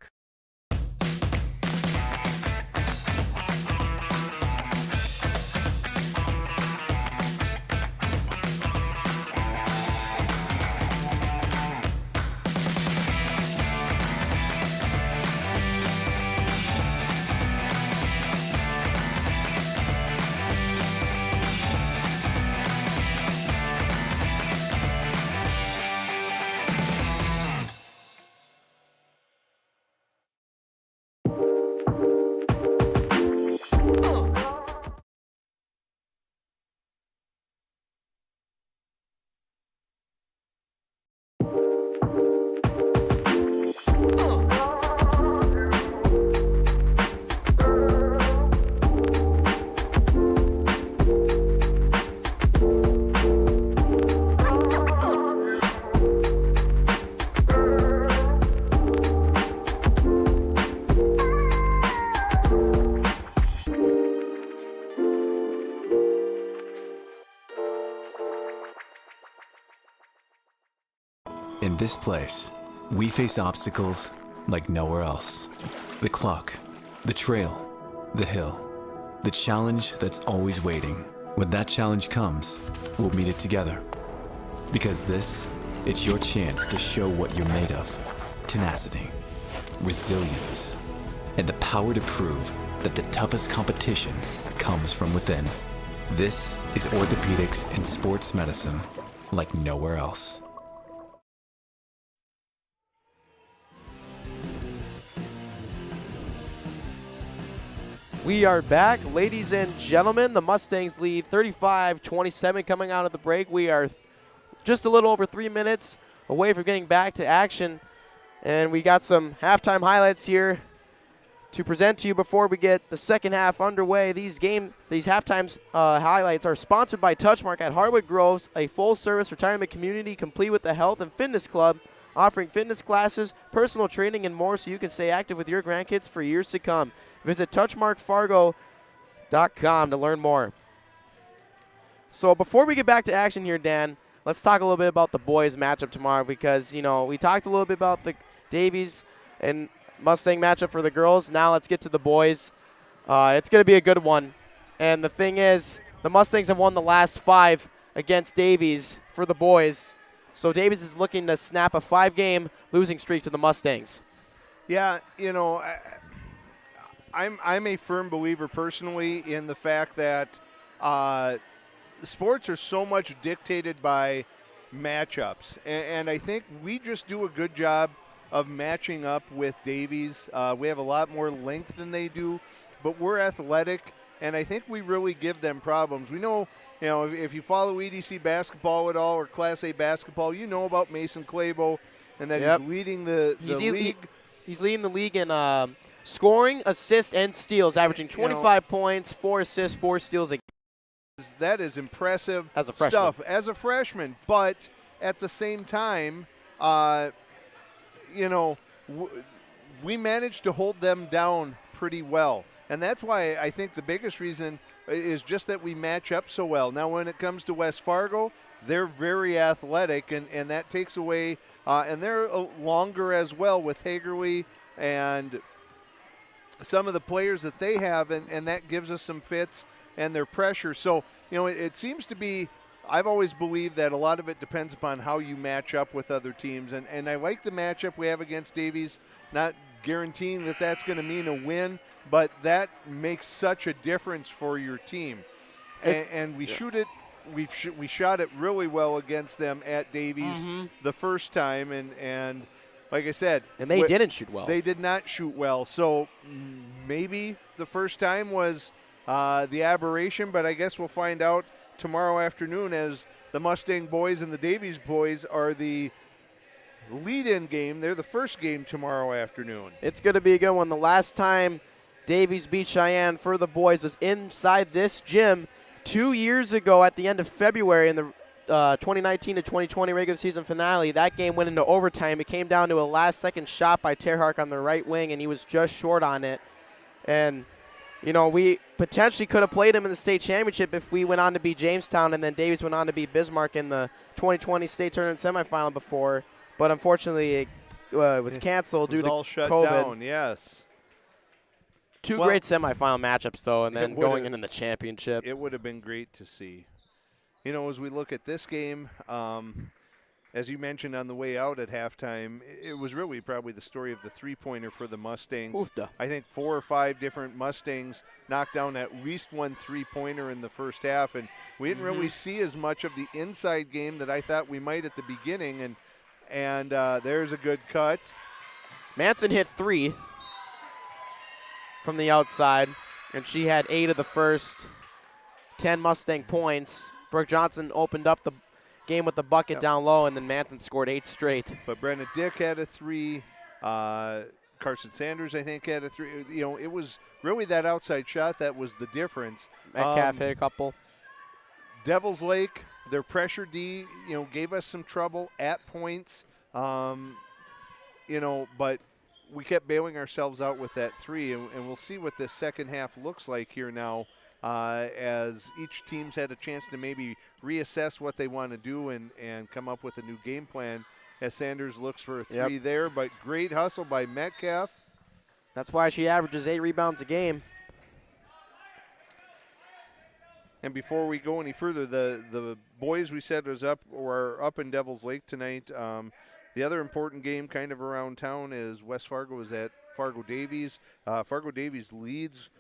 Speaker 6: In this place, we face obstacles like nowhere else. The clock, the trail, the hill, the challenge that's always waiting. When that challenge comes, we'll meet it together. Because this, it's your chance to show what you're made of. Tenacity, resilience, and the power to prove that the toughest competition comes from within. This is orthopedics and sports medicine like nowhere else.
Speaker 1: We are back, ladies and gentlemen. The Mustangs lead 35-27 coming out of the break. We are just a little over 3 minutes away from getting back to action. And we got some halftime highlights here To present to you before we get the second half underway, these halftime highlights are sponsored by Touchmark at Harwood Groves, a full-service retirement community complete with a health and fitness club, offering fitness classes, personal training, and more so you can stay active with your grandkids for years to come. Visit touchmarkfargo.com to learn more. So before we get back to action here, Dan, let's talk a little bit about the boys' matchup tomorrow because, we talked a little bit about the Davies and Mustang matchup for the girls. Now let's get to the boys. It's going to be a good one. And the thing is, the Mustangs have won the last 5 against Davies for the boys. So Davies is looking to snap a 5-game losing streak to the Mustangs.
Speaker 2: Yeah, I'm a firm believer personally in the fact that sports are so much dictated by matchups. And I think we just do a good job of matching up with Davies. We have a lot more length than they do, but we're athletic, and I think we really give them problems. We know, if you follow EDC basketball at all or Class A basketball, you know about Mason Clabo and that he's leading the league.
Speaker 1: He's leading the league in scoring, assists, and steals, averaging 25 points, 4 assists, 4 steals a game.
Speaker 2: That is impressive
Speaker 1: as a freshman.
Speaker 2: Stuff as a freshman, but at the same time, we managed to hold them down pretty well. And that's why I think the biggest reason is just that we match up so well. Now, when it comes to West Fargo, they're very athletic, and that takes away, and they're longer as well with Hagerly and some of the players that they have, and that gives us some fits and their pressure. So, it seems to be, I've always believed that a lot of it depends upon how you match up with other teams. And I like the matchup we have against Davies, not guaranteeing that that's going to mean a win, but that makes such a difference for your team. And we shoot it. We shot it really well against them at Davies the first time. And like I said.
Speaker 1: And they didn't shoot well.
Speaker 2: They did not shoot well. So maybe the first time was the aberration, but I guess we'll find out tomorrow afternoon as the Mustang boys and the Davies boys are the lead-in game. They're the first game tomorrow afternoon.
Speaker 1: It's going to be a good one. The last time Davies beat Sheyenne for the boys was inside this gym 2 years ago at the end of February in the 2019 to 2020 regular season finale. That game went into overtime. It came down to a last-second shot by Terhark on the right wing, and he was just short on it. And we potentially could have played him in the state championship if we went on to beat Jamestown and then Davies went on to beat Bismarck in the 2020 state tournament semifinal before. But unfortunately, it was canceled due to
Speaker 2: all shut
Speaker 1: COVID.
Speaker 2: Down, yes.
Speaker 1: Two great semifinal matchups, though, and then going into the championship.
Speaker 2: It would have been great to see. As we look at this game, as you mentioned on the way out at halftime, it was really probably the story of the three-pointer for the Mustangs.
Speaker 1: Oofda.
Speaker 2: I think 4 or 5 different Mustangs knocked down at least one three-pointer in the first half, and we didn't really see as much of the inside game that I thought we might at the beginning, and there's a good cut.
Speaker 1: Manson hit 3 from the outside, and she had 8 of the first 10 Mustang points. Brooke Johnson opened up the game with the bucket down low, and then Manton scored 8 straight.
Speaker 2: But Brenna Dick had a 3. Carson Sanders, I think, had a 3. It was really that outside shot that was the difference.
Speaker 1: Metcalf hit a couple.
Speaker 2: Devils Lake, their pressure D, gave us some trouble at points. But we kept bailing ourselves out with that 3, and we'll see what this second half looks like here now. As each team's had a chance to maybe reassess what they want to do and come up with a new game plan as Sanders looks for a 3 there. But great hustle by Metcalf.
Speaker 1: That's why she averages 8 rebounds a game.
Speaker 2: And before we go any further, the boys we said are up in Devils Lake tonight. The other important game kind of around town is West Fargo is at Fargo Davies. Fargo Davies leads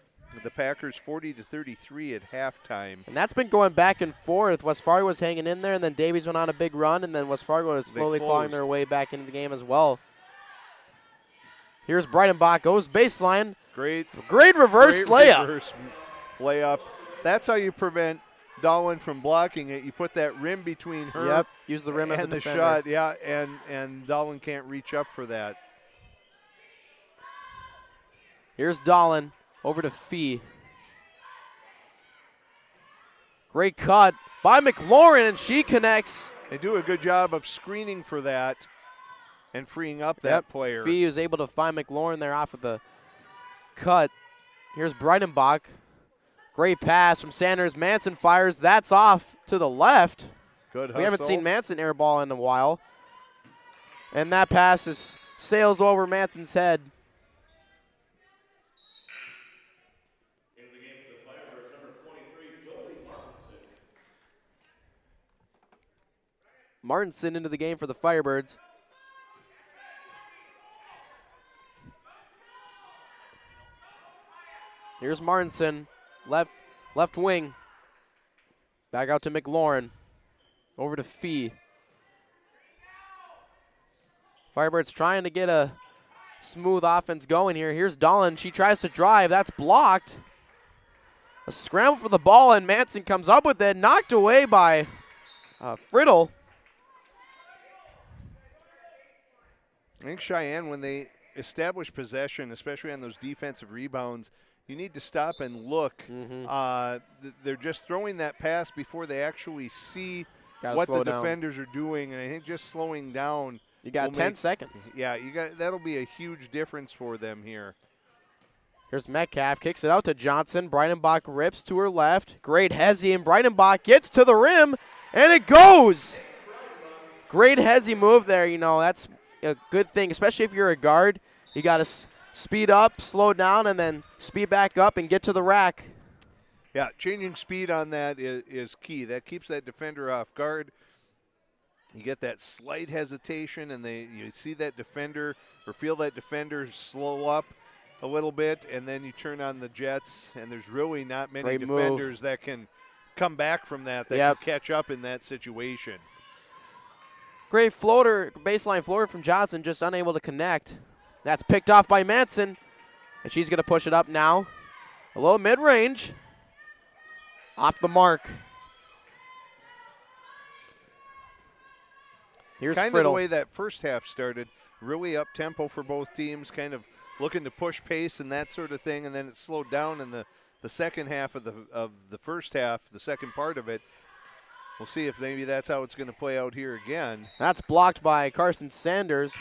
Speaker 2: the Packers 40-33 at halftime.
Speaker 1: And that's been going back and forth. West Fargo was hanging in there, and then Davies went on a big run, and then West Fargo is slowly clawing their way back into the game as well. Here's Breidenbach, goes baseline.
Speaker 2: Great
Speaker 1: reverse
Speaker 2: layup. That's how you prevent Dahlin from blocking it. You put that rim between her
Speaker 1: use the rim as a
Speaker 2: and the
Speaker 1: defender.
Speaker 2: shot, and Dahlin can't reach up for that.
Speaker 1: Here's Dolan over to Fee. Great cut by McLaurin, and she connects.
Speaker 2: They do a good job of screening for that and freeing up that player.
Speaker 1: Fee was able to find McLaurin there off of the cut. Here's Breidenbach. Great pass from Sanders. Manson fires. That's off to the left.
Speaker 2: Good hustle.
Speaker 1: We haven't seen Manson airball in a while. And that pass sails over Manson's head.
Speaker 3: Into the game for the Firebirds, number 23, Jolie Martinson.
Speaker 1: Martinson into the game for the Firebirds. Here's Martinson, left wing. Back out to McLaurin. Over to Fee. Firebirds trying to get a smooth offense going here. Here's Dolan. She tries to drive. That's blocked. A scramble for the ball, and Manson comes up with it. Knocked away by Friddle.
Speaker 2: I think Cheyenne, when they establish possession, especially on those defensive rebounds, you need to stop and look. They're just throwing that pass before they actually see what the defenders are doing, and I think just slowing down.
Speaker 1: You got 10 seconds.
Speaker 2: Yeah, that'll be a huge difference for them here.
Speaker 1: Here's Metcalf, kicks it out to Johnson. Breidenbach rips to her left. Great Hezzy, and Breidenbach gets to the rim, and it goes. Great Hezzy move there. You know, that's a good thing, especially if you're a guard. You got to speed up, slow down, and then speed back up and get to the rack.
Speaker 2: Yeah, changing speed on that is key. That keeps that defender off guard. You get that slight hesitation, and you see that defender or feel that defender slow up a little bit, and then you turn on the jets, and there's really not many
Speaker 1: Great
Speaker 2: defenders
Speaker 1: move.
Speaker 2: that can come back from that can catch up in that situation.
Speaker 1: Great floater, baseline floater from Johnson, just unable to connect. That's picked off by Manson, and she's going to push it up now. A little mid-range. Off the mark. Here's
Speaker 2: kind
Speaker 1: Friddle.
Speaker 2: of the way that first half started, really up-tempo for both teams, kind of looking to push pace and that sort of thing, and then it slowed down in the second half of the first half, the second part of it. We'll see if maybe that's how it's going to play out here again.
Speaker 1: That's blocked by Carson Sanders.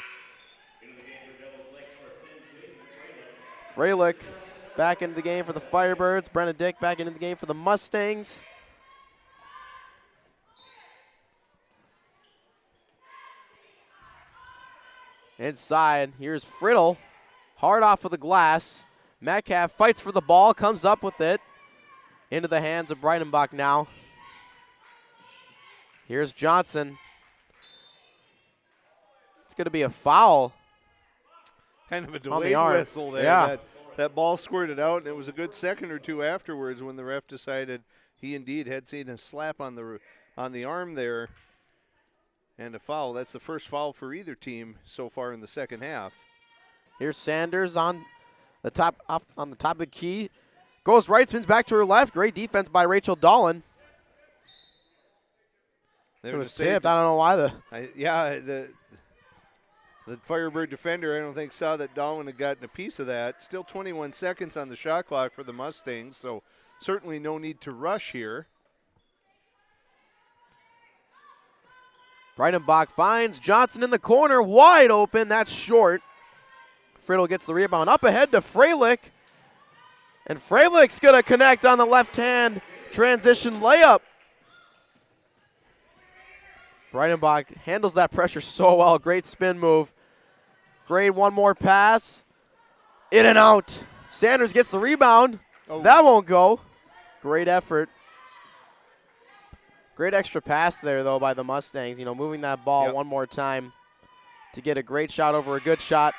Speaker 1: Freilich back into the game for the Firebirds. Brenna Dick back into the game for the Mustangs. Inside, here's Friddle. Hard off of the glass. Metcalf fights for the ball, comes up with it. Into the hands of Breidenbach now. Here's Johnson. It's going to be a foul.
Speaker 2: Kind of a delayed whistle there.
Speaker 1: Yeah.
Speaker 2: That ball squirted out, and it was a good second or two afterwards when the ref decided he indeed had seen a slap on the arm there. And a foul. That's the first foul for either team so far in the second half.
Speaker 1: Here's Sanders on the top of the key. Goes right, spins back to her left. Great defense by Rachel Dolan. It was tipped. I don't know why
Speaker 2: the Firebird defender, I don't think, saw that Dolan had gotten a piece of that. Still 21 seconds on the shot clock for the Mustangs, so certainly no need to rush here.
Speaker 1: Breidenbach finds Johnson in the corner, wide open. That's short. Friddle gets the rebound up ahead to Freilich. And Freilich's going to connect on the left-hand transition layup. Breidenbach handles that pressure so well. Great spin move. Great one more pass. In and out. Sanders gets the rebound.
Speaker 2: Oh.
Speaker 1: That won't go. Great effort. Great extra pass there, though, by the Mustangs. You know, moving that ball one more time to get a great shot over a good shot.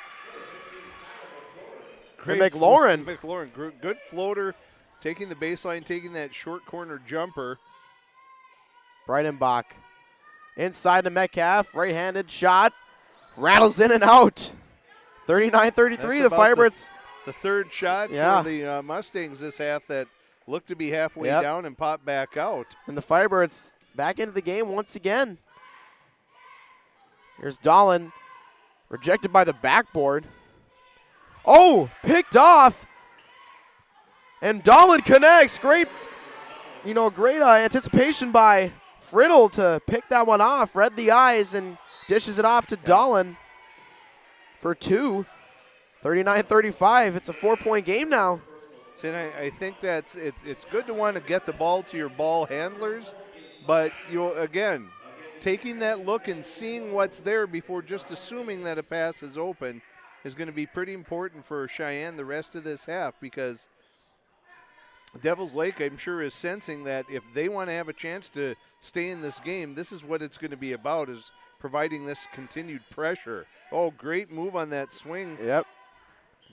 Speaker 1: McLaurin.
Speaker 2: Good floater, taking the baseline, taking that short corner jumper.
Speaker 1: Breidenbach inside to Metcalf. Right-handed shot. Rattles in and out. 39-33, the Firebirds.
Speaker 2: The third shot for the Mustangs this half that looked to be halfway down and popped back out.
Speaker 1: And the Firebirds back into the game once again. Here's Dolan, rejected by the backboard. Oh, picked off And Dolan connects. Great, great anticipation by Friddle to pick that one off. Read the eyes and dishes it off to Dolan for 2. 39-35. It's a 4-point game now.
Speaker 2: And I think it's good to want to get the ball to your ball handlers, but again, taking that look and seeing what's there before just assuming that a pass is open is going to be pretty important for Sheyenne the rest of this half, because Devils Lake, I'm sure, is sensing that if they want to have a chance to stay in this game, this is what it's going to be about, is providing this continued pressure. Oh, great move on that swing.
Speaker 1: Yep.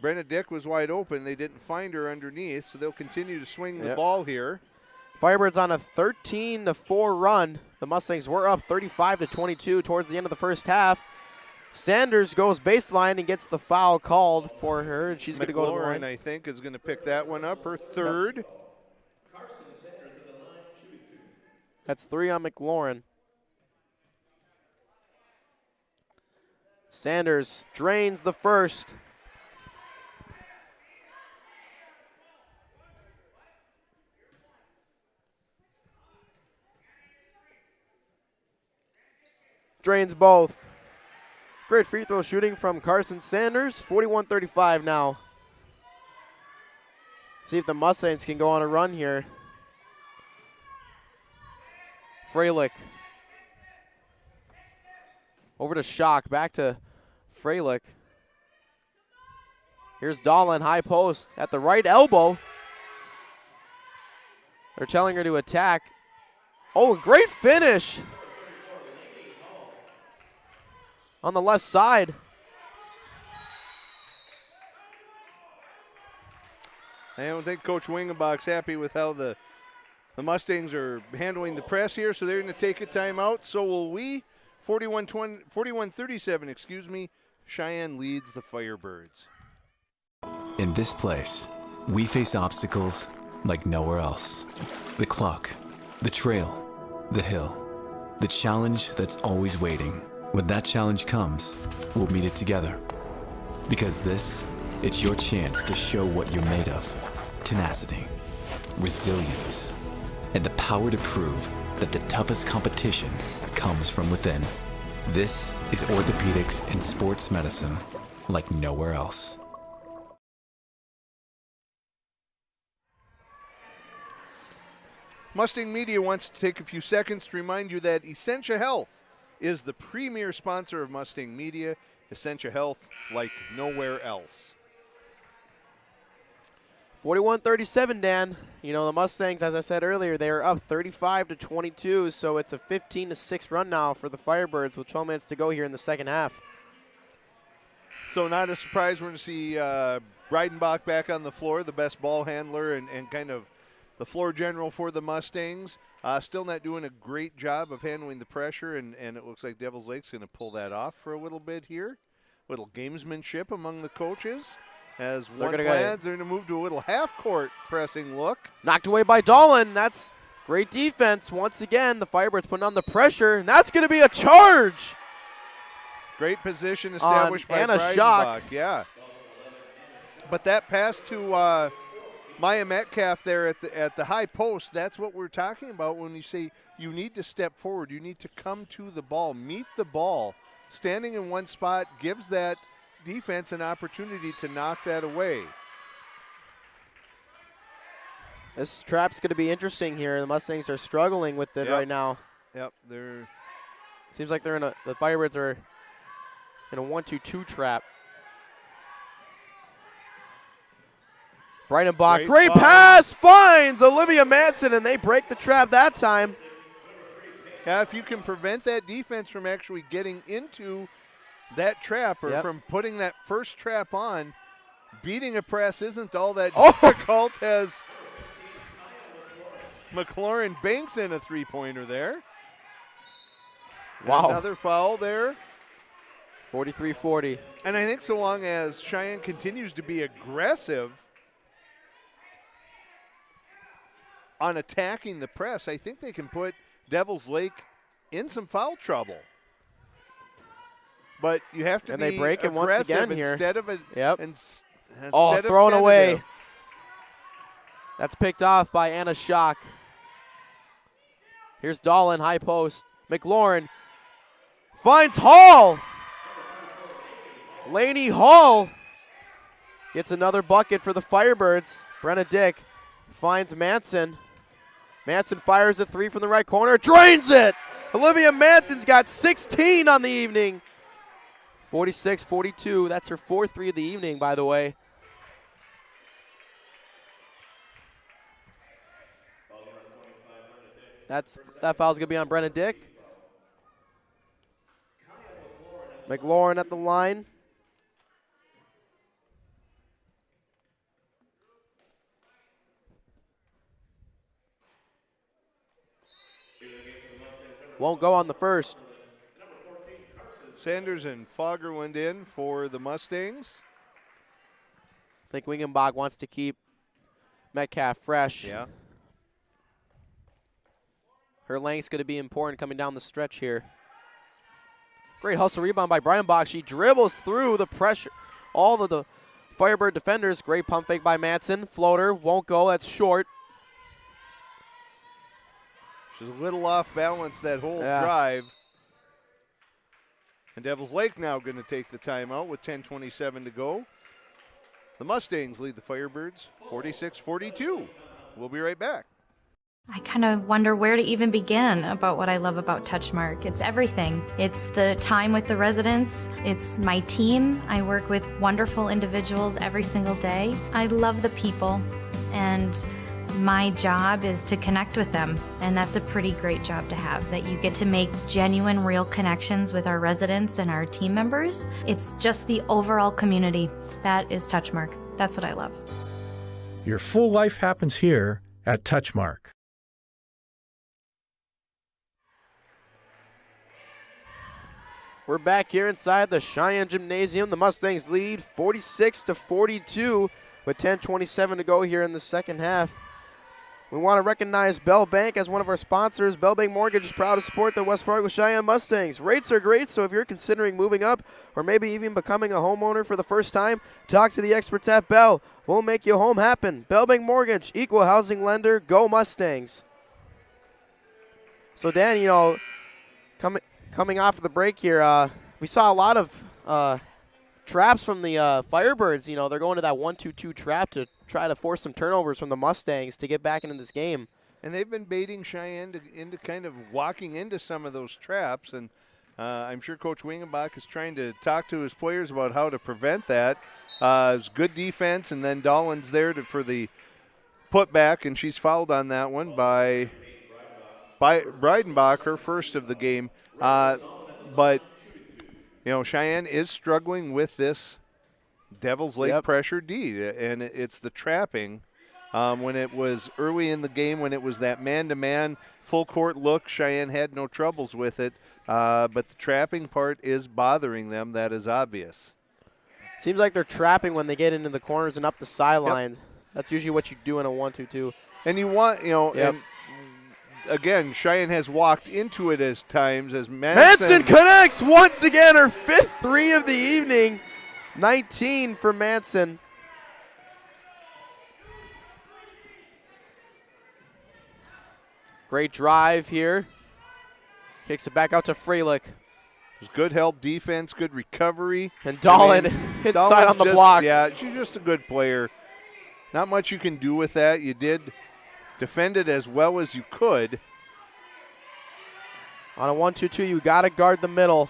Speaker 2: Brenna Dick was wide open. They didn't find her underneath, so they'll continue to swing the ball here.
Speaker 1: Firebirds on a 13-4 run. The Mustangs were up 35-22 towards the end of the first half. Sanders goes baseline and gets the foul called for her, and she's going to go to the line.
Speaker 2: I think, is going to pick that one up, her third.
Speaker 1: That's 3 on McLaurin. Sanders drains the first. Drains both. Great free throw shooting from Carson Sanders. 41-35 now. See if the Mustangs can go on a run here. Freilich. Over to Schock. Back to Freilich. Here's Dolan, high post at the right elbow. They're telling her to attack. Oh, great finish on the left side.
Speaker 2: I don't think Coach Wingenbach's happy with how the Mustangs are handling the press here, so they're going to take a timeout. So will we. 41-37, Sheyenne leads the Firebirds.
Speaker 6: In this place, we face obstacles like nowhere else. The clock, the trail, the hill, the challenge that's always waiting. When that challenge comes, we'll meet it together. Because it's your chance to show what you're made of. Tenacity, resilience, and the power to prove that the toughest competition comes from within. This is orthopedics and sports medicine like nowhere else.
Speaker 2: Mustang Media wants to take a few seconds to remind you that Essentia Health is the premier sponsor of Mustang Media. Essentia Health like nowhere else.
Speaker 1: 41-37, Dan. The Mustangs, as I said earlier, they are up 35-22, so it's a 15-6 run now for the Firebirds with 12 minutes to go here in the second half.
Speaker 2: So not a surprise we're going to see Breidenbach back on the floor, the best ball handler and kind of the floor general for the Mustangs. Still not doing a great job of handling the pressure, and it looks like Devils Lake's going to pull that off for a little bit here. Little gamesmanship among the coaches. As one plans, they're going to move to a little half-court pressing look.
Speaker 1: Knocked away by Dolan. That's great defense. Once again, the Firebirds putting on the pressure, and that's going to be a charge.
Speaker 2: Great position established by
Speaker 1: Anna
Speaker 2: Breidenbach. Yeah. But that pass to Maya Metcalf there at the high post, that's what we're talking about when you say you need to step forward. You need to come to the ball, meet the ball. Standing in one spot gives that defense an opportunity to knock that away.
Speaker 1: This trap's going to be interesting here. The Mustangs are struggling with it right now.
Speaker 2: Yep,
Speaker 1: seems like the Firebirds are in a 1-2-2 trap. Breidenbach, great pass, finds Olivia Manson, and they break the trap that time.
Speaker 2: Yeah, if you can prevent that defense from actually getting into that trap or from putting that first trap on, beating a press isn't all that difficult as McLaurin banks in a three-pointer there.
Speaker 1: Wow.
Speaker 2: Another foul there.
Speaker 1: 43-40.
Speaker 2: And I think so long as Sheyenne continues to be aggressive on attacking the press, I think they can put Devils Lake in some foul trouble. But you have to be
Speaker 1: they break it
Speaker 2: aggressive
Speaker 1: once again here.
Speaker 2: Instead of a
Speaker 1: thrown away. That's picked off by Anna Schock. Here's Dahlin, high post. McLaurin finds Hall. Laney Hall gets another bucket for the Firebirds. Brenna Dick finds Manson. Manson fires a three from the right corner, drains it. Olivia Manson's got 16 on the evening. 46-42, that's her fourth three of the evening, by the way. That foul's gonna be on Brenna Dick. McLaurin at the line. Won't go on the first.
Speaker 2: Sanders and Fogger went in for the Mustangs.
Speaker 1: I think Wingenbach wants to keep Metcalf fresh.
Speaker 2: Yeah.
Speaker 1: Her length's going to be important coming down the stretch here. Great hustle rebound by Brian Bach. She dribbles through the pressure. All of the Firebird defenders. Great pump fake by Manson. Floater won't go. That's short.
Speaker 2: She's a little off balance that whole drive. And Devils Lake now going to take the timeout with 10:27 to go. The Mustangs lead the Firebirds 46-42. We'll be right back.
Speaker 4: I kind of wonder where to even begin about what I love about Touchmark. It's everything. It's the time with the residents. It's my team. I work with wonderful individuals every single day. I love the people, and my job is to connect with them, and that's a pretty great job to have, that you get to make genuine, real connections with our residents and our team members. It's just the overall community. That is Touchmark. That's what I love.
Speaker 5: Your full life happens here at Touchmark.
Speaker 1: We're back here inside the Cheyenne Gymnasium. The Mustangs lead 46-42 with 10:27 to go here in the second half. We want to recognize Bell Bank as one of our sponsors. Bell Bank Mortgage is proud to support the West Fargo Cheyenne Mustangs. Rates are great, so if you're considering moving up or maybe even becoming a homeowner for the first time, talk to the experts at Bell. We'll make your home happen. Bell Bank Mortgage, equal housing lender, go Mustangs. So Dan, you know, coming off of the break here, we saw a lot of traps from the Firebirds. You know, they're going to that 1-2-2 trap to try to force some turnovers from the Mustangs to get back into this game.
Speaker 2: And they've been baiting Cheyenne into kind of walking into some of those traps. And I'm sure Coach Wingenbach is trying to talk to his players about how to prevent that. It was good defense, and then Dahlin's there for the putback, and she's fouled on that one by Breidenbach, her first of the game. But, you know, Cheyenne is struggling with this Devils Lake pressure D, and it's the trapping. When it was early in the game, when it was that man-to-man full court look, Cheyenne had no troubles with it, but the trapping part is bothering them. That is obvious.
Speaker 1: Seems like they're trapping when they get into the corners and up the sideline. That's usually what you do in a 1-2-2.
Speaker 2: And you want, you know, and again, Cheyenne has walked into it as times as
Speaker 1: Manson connects once again, her fifth three of the evening. 19 for Manson. Great drive here. Kicks it back out to Freilich.
Speaker 2: Good help defense, good recovery.
Speaker 1: And Dahlin inside on the block.
Speaker 2: Yeah, she's just a good player. Not much you can do with that. You did defend it as well as you could.
Speaker 1: On a 1-2-2, you got to guard the middle.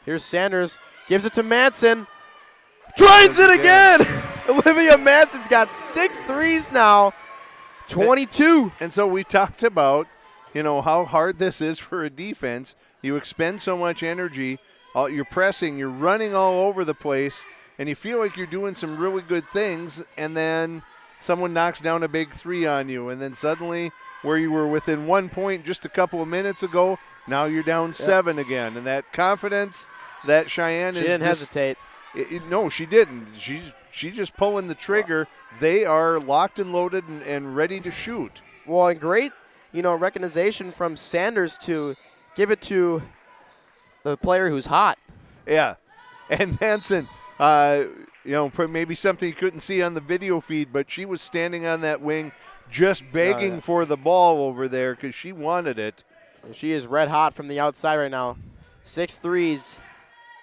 Speaker 1: Here's Sanders. Gives it to Manson. Drains it again! Olivia Manson's got 6 threes now. 22.
Speaker 2: And so we talked about, you know, how hard this is for a defense. You expend so much energy. You're pressing. You're running all over the place. And you feel like you're doing some really good things. And then someone knocks down a big three on you. And then suddenly, where you were within 1 point just a couple of minutes ago, now you're down 7 again. And that confidence that Cheyenne
Speaker 1: She didn't hesitate.
Speaker 2: No, she didn't. She's just pulling the trigger. They are locked and loaded and ready to shoot.
Speaker 1: Well, and great, you know, recognition from Sanders to give it to the player who's hot.
Speaker 2: Yeah. And Manson maybe something you couldn't see on the video feed, but she was standing on that wing just begging for the ball over there because she wanted it.
Speaker 1: She is red hot from the outside right now. 6 threes.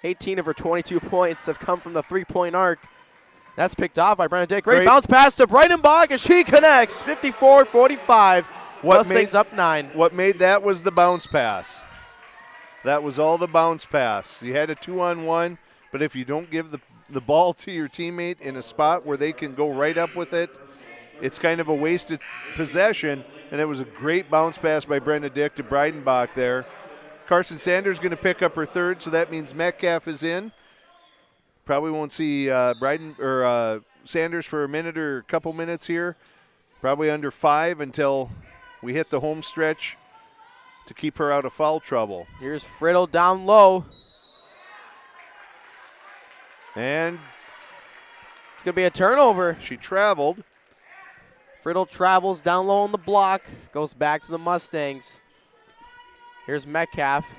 Speaker 1: 18 of her 22 points have come from the three-point arc. That's picked off by Brenna Dick. Great bounce pass to Breitenbach as she connects. 54-45. Mustangs up 9.
Speaker 2: What made that was the bounce pass. That was all the bounce pass. You had a 2-on-1, but if you don't give the ball to your teammate in a spot where they can go right up with it, it's kind of a wasted possession, and it was a great bounce pass by Brenna Dick to Breidenbach there. Carson Sanders going to pick up her third, so that means Metcalf is in. Probably won't see Sanders for a minute or a couple minutes here. Probably under 5 until we hit the home stretch to keep her out of foul trouble.
Speaker 1: Here's Friddle down low.
Speaker 2: And
Speaker 1: it's going to be a turnover.
Speaker 2: She traveled.
Speaker 1: Friddle travels down low on the block. Goes back to the Mustangs. Here's Metcalf.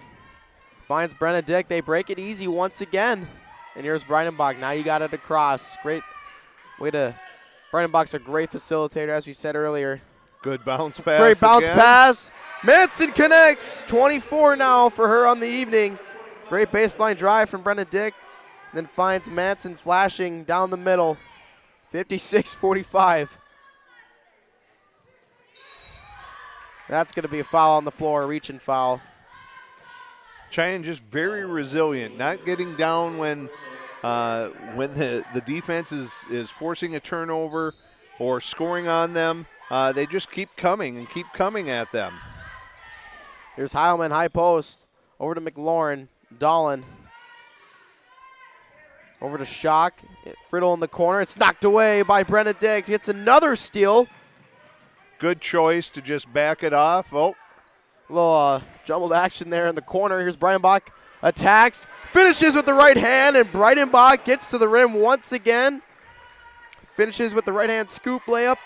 Speaker 1: Finds Brenna Dick. They break it easy once again. And here's Breidenbach. Now you got it across. Great way to. Breidenbach's a great facilitator, as we said earlier.
Speaker 2: Good bounce pass.
Speaker 1: Great bounce
Speaker 2: again.
Speaker 1: pass. Manson connects. 24 now for her on the evening. Great baseline drive from Brenna Dick. Then finds Manson flashing down the middle. 56-45. That's going to be a foul on the floor, a reaching foul.
Speaker 2: Cheyenne just very resilient, not getting down when the defense is forcing a turnover or scoring on them. They just keep coming and keep coming at them.
Speaker 1: Here's Heilman, high post. Over to McLaurin. Dahlin. Over to Schock. Friddle in the corner. It's knocked away by Brenna Dick. Gets another steal.
Speaker 2: Good choice to just back it off. Oh.
Speaker 1: A little jumbled action there in the corner. Here's Breidenbach. Attacks. Finishes with the right hand, and Breidenbach gets to the rim once again. Finishes with the right hand scoop layup.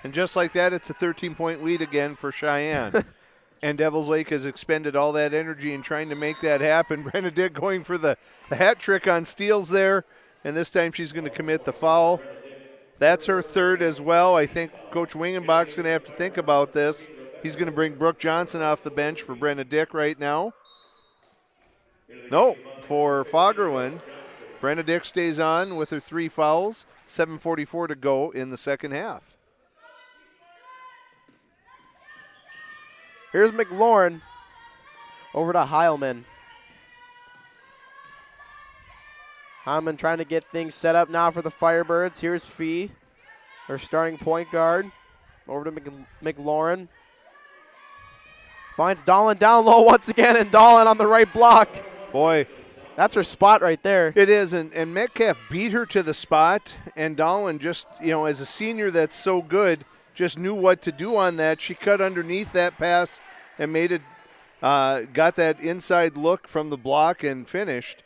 Speaker 2: And just like that, it's a 13-point lead again for Cheyenne. And Devils Lake has expended all that energy in trying to make that happen. Brenna Dick going for the hat trick on steals there, and this time she's going to commit the foul. That's her third as well. I think Coach Wingenbach's going to have to think about this. He's going to bring Brooke Johnson off the bench for Brenna Dick right now. No, for Fagerlund. Brenna Dick stays on with her 3 fouls. 7:44 to go in the second half.
Speaker 1: Here's McLaurin. Over to Heilman. Heilman trying to get things set up now for the Firebirds. Here's Fee, their starting point guard. Over to McLaurin. Finds Dahlin down low once again, and Dahlin on the right block.
Speaker 2: Boy.
Speaker 1: That's her spot right there.
Speaker 2: It is, and Metcalf beat her to the spot, and Dahlin just, as a senior that's so good, just knew what to do on that. She cut underneath that pass and made it, got that inside look from the block and finished.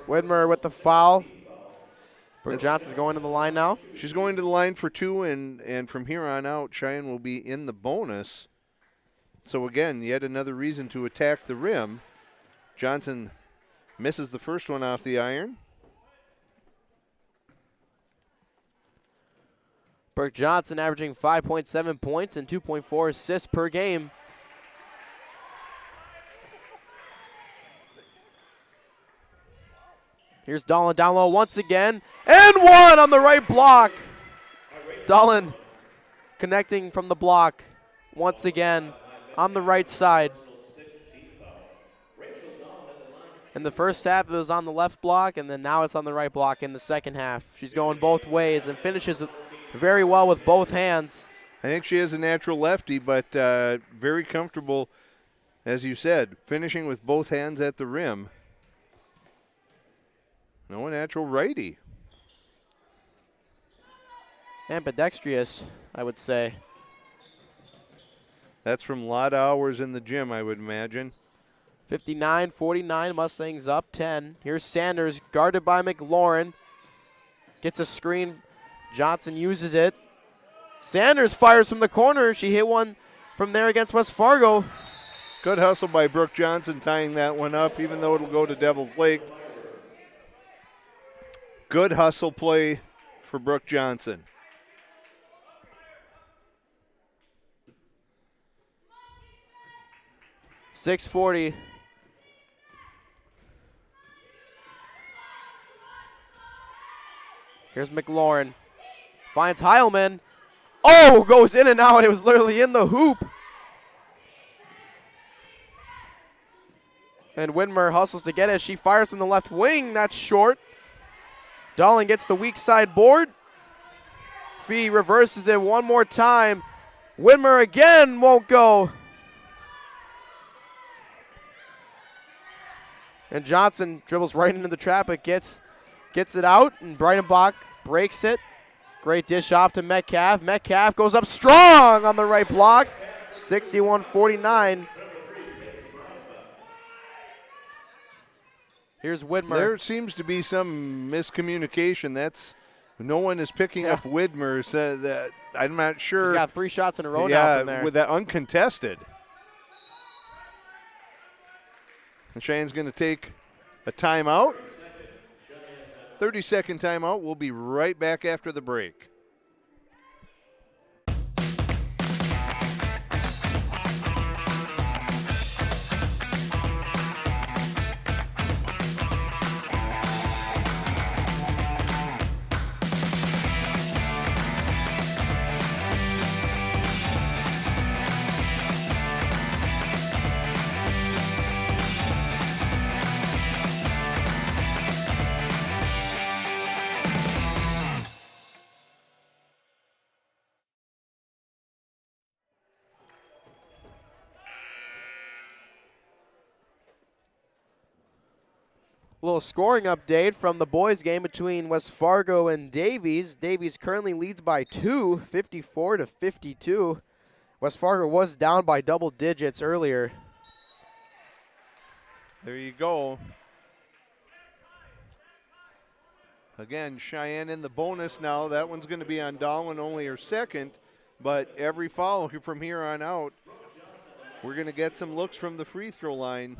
Speaker 1: Widmer with the foul. Brooke Johnson's going to the line now.
Speaker 2: She's going to the line for 2, and from here on out, Cheyenne will be in the bonus. So again, yet another reason to attack the rim. Johnson misses the first one off the iron.
Speaker 1: Brooke Johnson averaging 5.7 points and 2.4 assists per game. Here's Dahlin down low once again. And one on the right block. Dahlin connecting from the block once again on the right side. In the first half, it was on the left block, and then now it's on the right block in the second half. She's going both ways and finishes very well with both hands.
Speaker 2: I think she is a natural lefty, but very comfortable, as you said, finishing with both hands at the rim. No natural righty.
Speaker 1: Ambidextrous, I would say.
Speaker 2: That's from a lot of hours in the gym, I would imagine.
Speaker 1: 59-49, Mustangs up 10. Here's Sanders, guarded by McLaurin. Gets a screen. Johnson uses it. Sanders fires from the corner. She hit one from there against West Fargo.
Speaker 2: Good hustle by Brooke Johnson tying that one up, even though it'll go to Devil's Lake. Good hustle play for Brooke Johnson.
Speaker 1: .640. Here's McLaurin. Finds Heilman. Oh, goes in and out. It was literally in the hoop. And Widmer hustles to get it. She fires from the left wing. That's short. Dahlen gets the weak side board. Fee reverses it one more time. Widmer again won't go. And Johnson dribbles right into the trap, but gets it out, and Breitenbach breaks it. Great dish off to Metcalf. Metcalf goes up strong on the right block. 61-49. Here's Widmer.
Speaker 2: There seems to be some miscommunication. No one is picking up Widmer. So that I'm not sure.
Speaker 1: He's got 3 shots in a row now from there.
Speaker 2: With that uncontested. And Cheyenne's going to take a timeout. 30-second timeout. We'll be right back after the break.
Speaker 1: Little scoring update from the boys' game between West Fargo and Davies. Davies currently leads by 2, 54-52. West Fargo was down by double digits earlier.
Speaker 2: There you go. Again, Cheyenne in the bonus now. That one's going to be on Dahlen, only her second. But every foul from here on out, we're going to get some looks from the free throw line.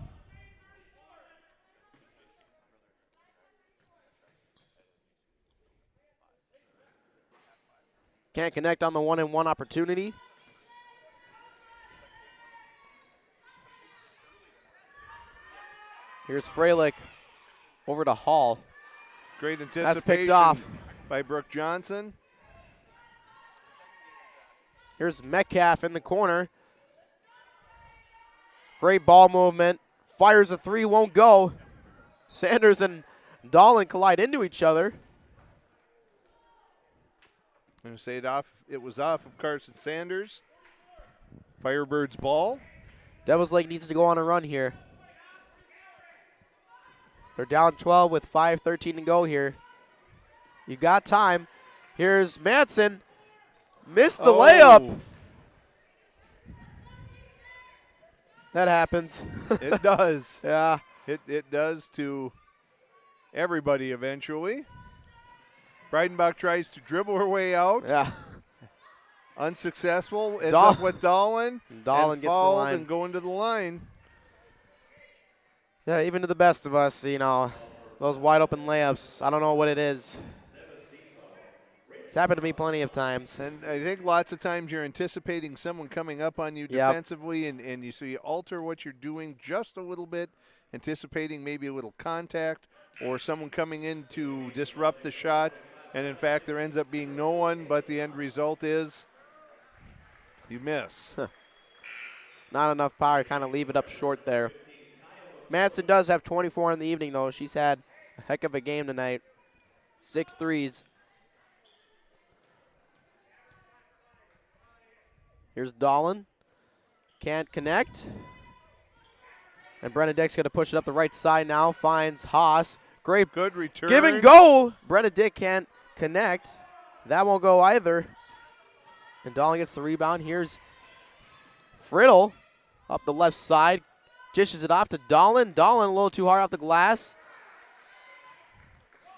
Speaker 1: Can't connect on the 1-and-1 opportunity. Here's Freilich over to Hall.
Speaker 2: Great anticipation.
Speaker 1: That's picked off
Speaker 2: by Brooke Johnson.
Speaker 1: Here's Metcalf in the corner. Great ball movement. Fires a 3, won't go. Sanders and Dahlen collide into each other.
Speaker 2: I'm going to say it was off of Carson Sanders. Firebirds ball.
Speaker 1: Devils Lake needs to go on a run here. They're down 12 with 5:13 to go here. You got time. Here's Madsen. Missed the layup. That happens.
Speaker 2: It does.
Speaker 1: Yeah.
Speaker 2: It does to everybody eventually. Breidenbach tries to dribble her way out.
Speaker 1: Yeah.
Speaker 2: Unsuccessful. Ends up with Dahlen.
Speaker 1: Dahlen gets the line.
Speaker 2: And going to the line.
Speaker 1: Yeah, even to the best of us, those wide open layups, I don't know what it is. It's happened to me plenty of times.
Speaker 2: And I think lots of times you're anticipating someone coming up on you defensively, and you alter what you're doing just a little bit, anticipating maybe a little contact or someone coming in to disrupt the shot. And, in fact, there ends up being no one, but the end result is you miss.
Speaker 1: Not enough power to kind of leave it up short there. Madsen does have 24 in the evening, though. She's had a heck of a game tonight. 6 threes. Here's Dahlen. Can't connect. And Brennan-Dick's going to push it up the right side now. Finds Haas. Great.
Speaker 2: Good return.
Speaker 1: Give and go. Brennan-Dick can't connect. That won't go either. And Dahlen gets the rebound. Here's Friddle up the left side. Dishes it off to Dahlen. Dahlen a little too hard off the glass.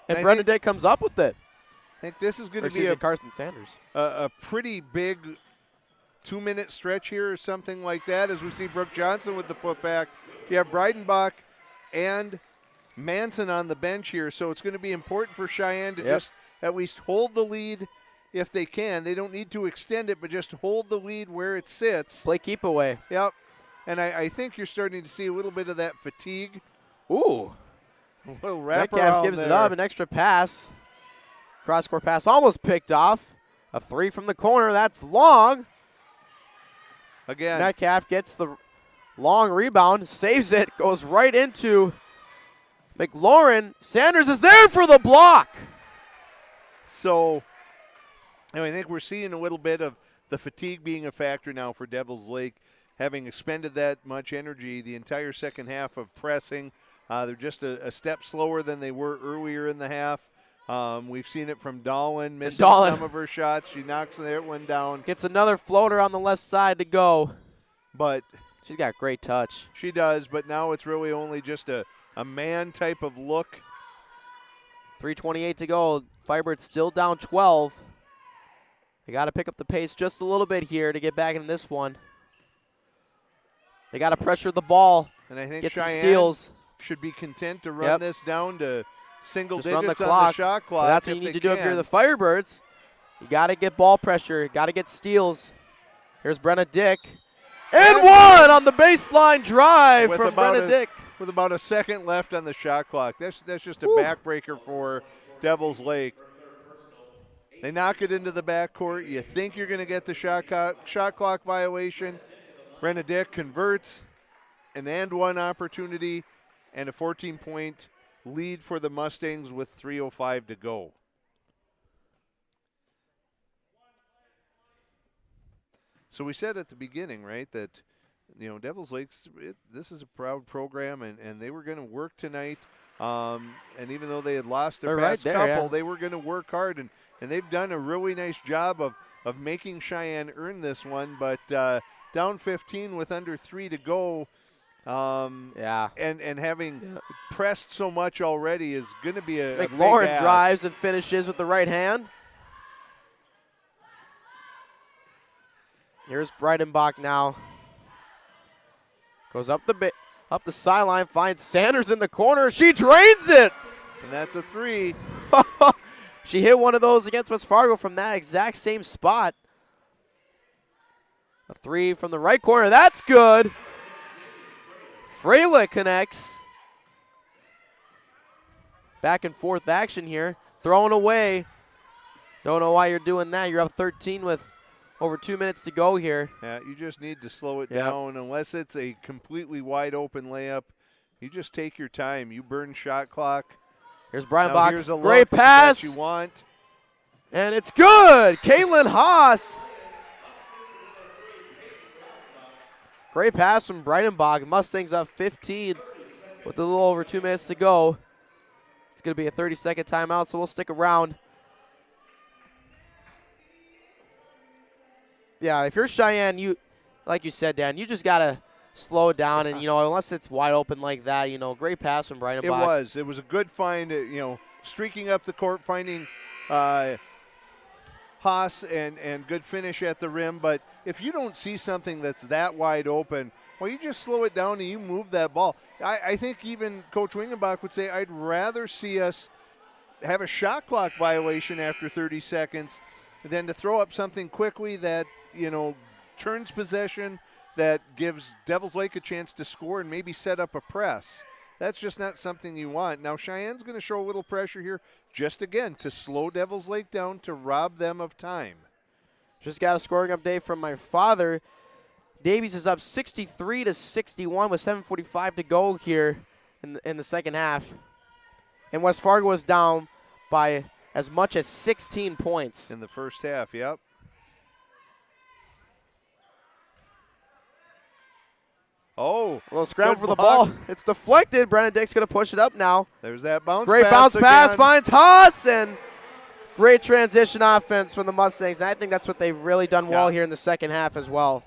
Speaker 1: And Brennan-Dick comes up with it.
Speaker 2: I think this is going to be
Speaker 1: Carson Sanders.
Speaker 2: A pretty big 2-minute stretch here or something like that as we see Brooke Johnson with the putback. You have Breidenbach and Manson on the bench here, so it's going to be important for Cheyenne to just at least hold the lead if they can. They don't need to extend it, but just hold the lead where it sits.
Speaker 1: Play keep away.
Speaker 2: Yep. And I think you're starting to see a little bit of that fatigue.
Speaker 1: Ooh.
Speaker 2: A little wrap
Speaker 1: Metcalf
Speaker 2: around
Speaker 1: gives
Speaker 2: there.
Speaker 1: it up, an extra pass. Cross-court pass almost picked off. A 3 from the corner, that's long.
Speaker 2: Again.
Speaker 1: Metcalf gets the long rebound, saves it, goes right into McLaurin. Sanders is there for the block.
Speaker 2: So I think we're seeing a little bit of the fatigue being a factor now for Devils Lake, having expended that much energy the entire second half of pressing. They're just a step slower than they were earlier in the half. We've seen it from Dahlin missing some of her shots. She knocks that one down.
Speaker 1: Gets another floater on the left side to go.
Speaker 2: But
Speaker 1: she's got great touch.
Speaker 2: She does, but now it's really only just a man type of look.
Speaker 1: 3:28 to go. Firebirds still down 12. They got to pick up the pace just a little bit here to get back in this one. They got to pressure the ball.
Speaker 2: And I think
Speaker 1: get
Speaker 2: Cheyenne
Speaker 1: some steals.
Speaker 2: Should be content to run this down to single
Speaker 1: just
Speaker 2: digits
Speaker 1: run the
Speaker 2: on
Speaker 1: clock.
Speaker 2: the shot clock.
Speaker 1: That's what you need to do if you're the Firebirds. You got to get ball pressure. Got to get steals. Here's Brenna Dick. And one on the baseline drive from Brenna Dick.
Speaker 2: With about a second left on the shot clock. That's just a backbreaker for Devils Lake. They knock it into the backcourt. You think you're going to get the shot clock violation. Brenna Dick converts an and-one opportunity and a 14-point lead for the Mustangs with 3:05 to go. So we said at the beginning, right, that Devils Lake, this is a proud program, and they were going to work tonight. And even though they had lost their past couple, they were going to work hard, and they've done a really nice job of making Cheyenne earn this one. But down 15 with under 3 to go, and having pressed so much already is going to be a big
Speaker 1: McLaurin
Speaker 2: ask.
Speaker 1: drives and finishes with the right hand. Here's Breidenbach now. Goes up the sideline, finds Sanders in the corner. She drains it.
Speaker 2: And that's a 3.
Speaker 1: She hit one of those against West Fargo from that exact same spot. A 3 from the right corner. That's good. Freyla connects. Back and forth action here. Thrown away. Don't know why you're doing that. You're up 13 with over 2 minutes to go here.
Speaker 2: Yeah, you just need to slow it down. Unless it's a completely wide open layup, you just take your time. You burn shot clock.
Speaker 1: Here's Breidenbach.
Speaker 2: Here's a
Speaker 1: great pass.
Speaker 2: that you want.
Speaker 1: And it's good. Caitlin Haas. Great pass from Breidenbach. Mustangs up 15 with a little over 2 minutes to go. It's going to be a 30-second timeout, so we'll stick around. Yeah, if you're Cheyenne, like you said, Dan, you just got to slow it down. And, unless it's wide open like that, great pass from Breidenbach.
Speaker 2: It was a good find, streaking up the court, finding Haas and good finish at the rim. But if you don't see something that's that wide open, well, you just slow it down and you move that ball. I think even Coach Wingenbach would say, I'd rather see us have a shot clock violation after 30 seconds than to throw up something quickly that, turns possession, that gives Devils Lake a chance to score and maybe set up a press. That's just not something you want. Now, Cheyenne's going to show a little pressure here, just again, to slow Devils Lake down, to rob them of time.
Speaker 1: Just got a scoring update from my father. Davies is up 63-61 with 7:45 to go here in the second half. And West Fargo was down by as much as 16 points.
Speaker 2: In the first half, yep. Oh,
Speaker 1: a little scramble for the ball. It's deflected. Brennan Dick's going to push it up now.
Speaker 2: There's that bounce
Speaker 1: Great
Speaker 2: pass
Speaker 1: bounce pass,
Speaker 2: again.
Speaker 1: finds Haas, and great transition offense from the Mustangs. And I think that's what they've really done well here in the second half as well.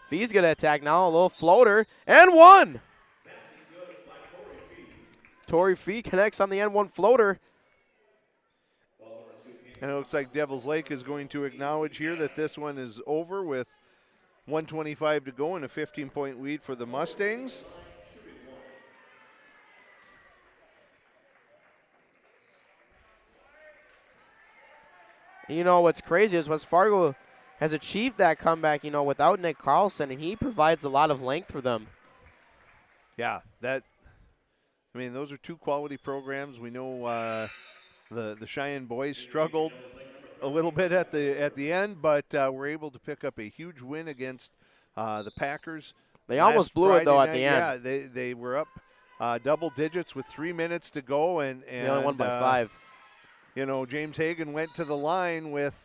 Speaker 1: Fee's going to attack now. A little floater, and one. Tori Fee connects on the N1 floater.
Speaker 2: And it looks like Devils Lake is going to acknowledge here that this one is over with 1:25 to go and a 15-point lead for the Mustangs.
Speaker 1: You know, what's crazy is West Fargo has achieved that comeback, without Nick Carlson, and he provides a lot of length for them.
Speaker 2: Yeah, those are two quality programs. We know the Cheyenne boys struggled a little bit at the end, but were able to pick up a huge win against the Packers.
Speaker 1: They almost blew it, though, at the end.
Speaker 2: Yeah, they were up double digits with 3 minutes to go. And
Speaker 1: they only won by 5.
Speaker 2: James Hagan went to the line with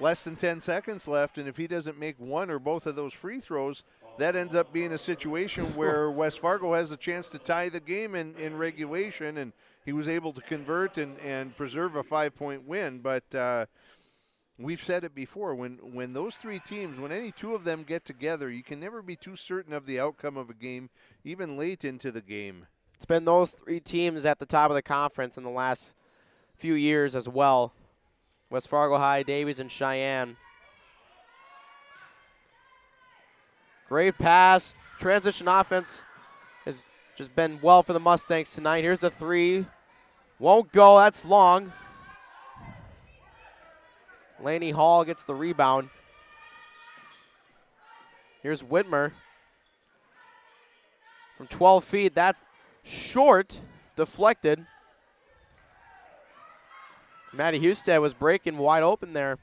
Speaker 2: less than 10 seconds left, and if he doesn't make one or both of those free throws, that ends up being a situation where West Fargo has a chance to tie the game in regulation, and he was able to convert and preserve a 5-point win. But we've said it before, when those three teams, when any two of them get together, you can never be too certain of the outcome of a game, even late into the game.
Speaker 1: It's been those three teams at the top of the conference in the last few years as well. West Fargo High, Davies, and Cheyenne. Great pass. Transition offense has just been well for the Mustangs tonight. Here's a 3. Won't go. That's long. Laney Hall gets the rebound. Here's Whitmer. From 12 feet, that's short. Deflected. Matty Husted was breaking wide open there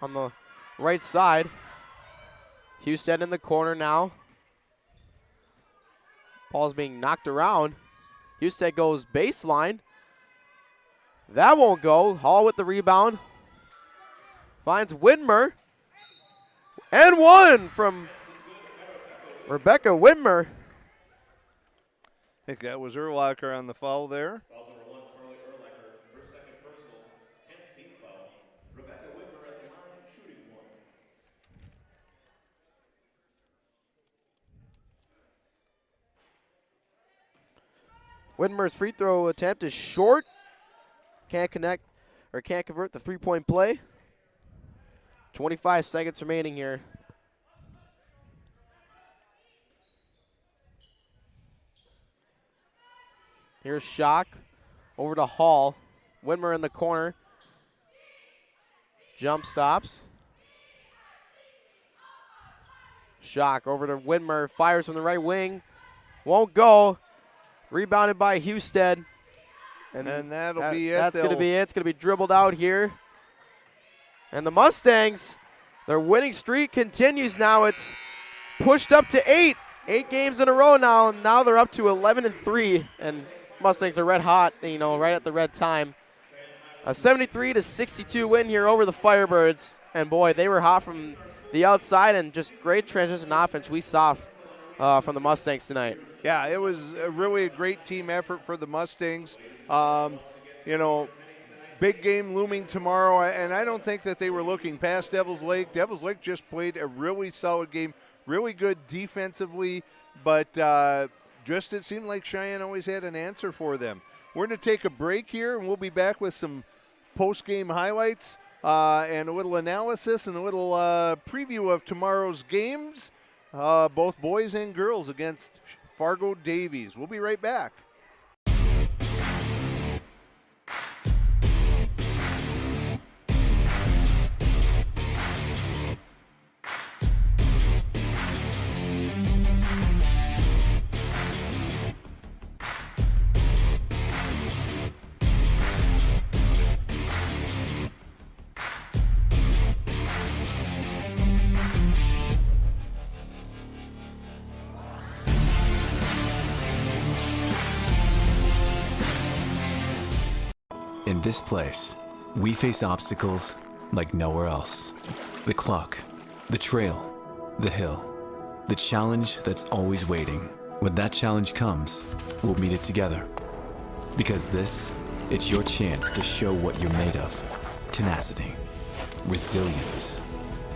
Speaker 1: on the right side. Husted in the corner now. Ball's being knocked around. Husted goes baseline. That won't go. Hall with the rebound. Finds Whitmer. And one from Rebecca Whitmer.
Speaker 2: I think that was Erlacher on the foul there.
Speaker 1: Whitmer's free throw attempt is short. Can't connect or can't convert the 3-point play. 25 seconds remaining here. Here's Schock over to Hall. Whitmer in the corner. Jump stops. Schock over to Whitmer. Fires from the right wing. Won't go. Rebounded by Husted.
Speaker 2: And then that'll be it.
Speaker 1: That's going to be it. It's going to be dribbled out here. And the Mustangs, their winning streak continues now. It's pushed up to 8. 8 games in a row now. Now they're up to 11-3. And Mustangs are red hot, right at the red time. A 73-62 win here over the Firebirds. And, boy, they were hot from the outside, and just great transition offense we saw from the Mustangs tonight.
Speaker 2: Yeah, it was really a great team effort for the Mustangs. Big game looming tomorrow, and I don't think that they were looking past Devils Lake. Devils Lake just played a really solid game, really good defensively, but just it seemed like Cheyenne always had an answer for them. We're going to take a break here, and we'll be back with some post-game highlights and a little analysis and a little preview of tomorrow's games, both boys and girls against Fargo Davies. We'll be right back.
Speaker 6: In this place, we face obstacles like nowhere else. The clock, the trail, the hill, the challenge that's always waiting. When that challenge comes, we'll meet it together. Because it's your chance to show what you're made of. Tenacity, resilience,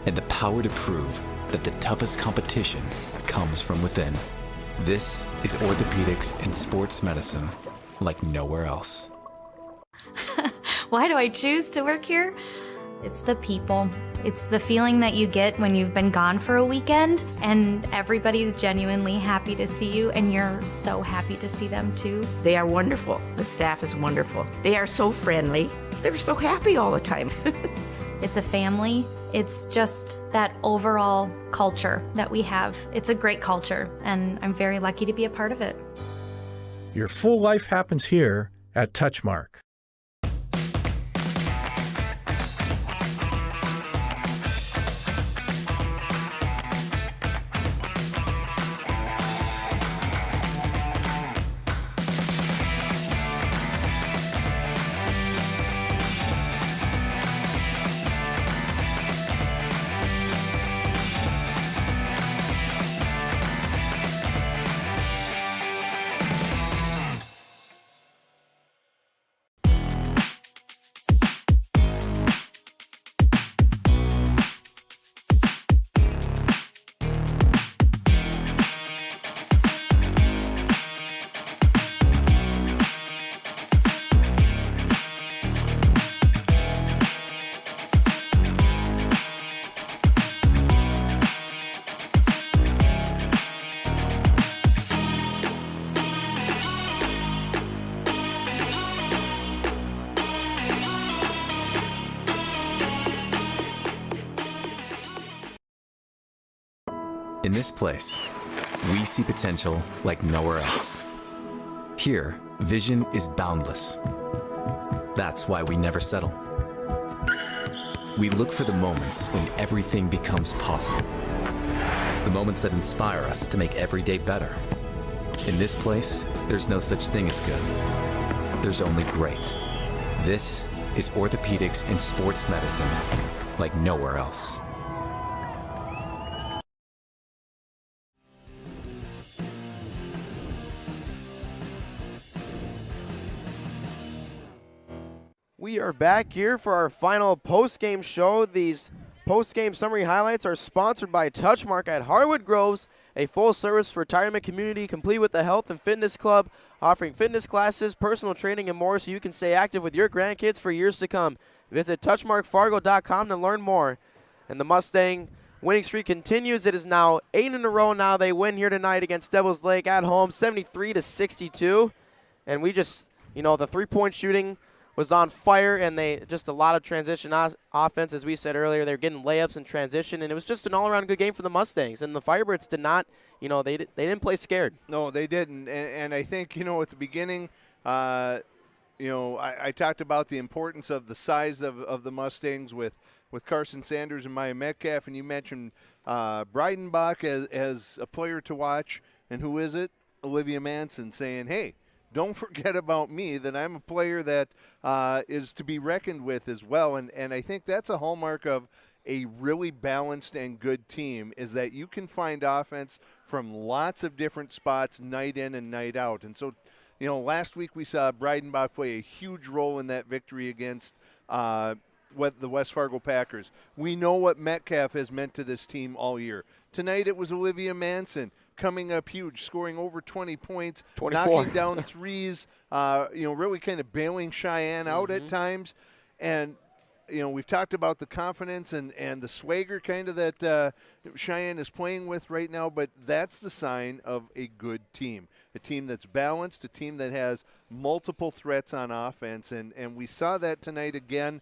Speaker 6: and the power to prove that the toughest competition comes from within. This is orthopedics and sports medicine like nowhere else.
Speaker 4: Why do I choose to work here? It's the people. It's the feeling that you get when you've been gone for a weekend and everybody's genuinely happy to see you and you're so happy to see them too.
Speaker 7: They are wonderful. The staff is wonderful. They are so friendly. They're so happy all the time.
Speaker 4: It's a family. It's just that overall culture that we have. It's a great culture, and I'm very lucky to be a part of it.
Speaker 5: Your full life happens here at Touchmark.
Speaker 6: In this place, we see potential like nowhere else. Here, vision is boundless. That's why we never settle. We look for the moments when everything becomes possible. The moments that inspire us to make every day better. In this place, there's no such thing as good. There's only great. This is orthopedics and sports medicine like nowhere else.
Speaker 1: We are back here for our final post-game show. These post-game summary highlights are sponsored by Touchmark at Harwood Groves, a full-service retirement community complete with a health and fitness club, offering fitness classes, personal training, and more so you can stay active with your grandkids for years to come. Visit touchmarkfargo.com to learn more. And the Mustang winning streak continues. It is now 8 in a row now. They win here tonight against Devils Lake at home, 73-62. And we just, the three-point shooting was on fire, and they just a lot of transition offense. As we said earlier, they're getting layups in transition, and it was just an all-around good game for the Mustangs. And the Firebirds did not, they didn't play scared.
Speaker 2: No, they didn't. And I think, at the beginning, I talked about the importance of the size of the Mustangs with Carson Sanders and Maya Metcalf, and you mentioned Breidenbach as a player to watch. And who is it? Olivia Manson saying, hey, don't forget about me, that I'm a player that is to be reckoned with as well. And I think that's a hallmark of a really balanced and good team, is that you can find offense from lots of different spots night in and night out. And so, last week we saw Breidenbach play a huge role in that victory against the West Fargo Packers. We know what Metcalf has meant to this team all year. Tonight it was Olivia Manson coming up huge, scoring over 20 points,
Speaker 1: 24.
Speaker 2: knocking down threes, really kind of bailing Cheyenne out at times. And, we've talked about the confidence and the swagger kind of that Cheyenne is playing with right now, but that's the sign of a good team, a team that's balanced, a team that has multiple threats on offense. And we saw that tonight again,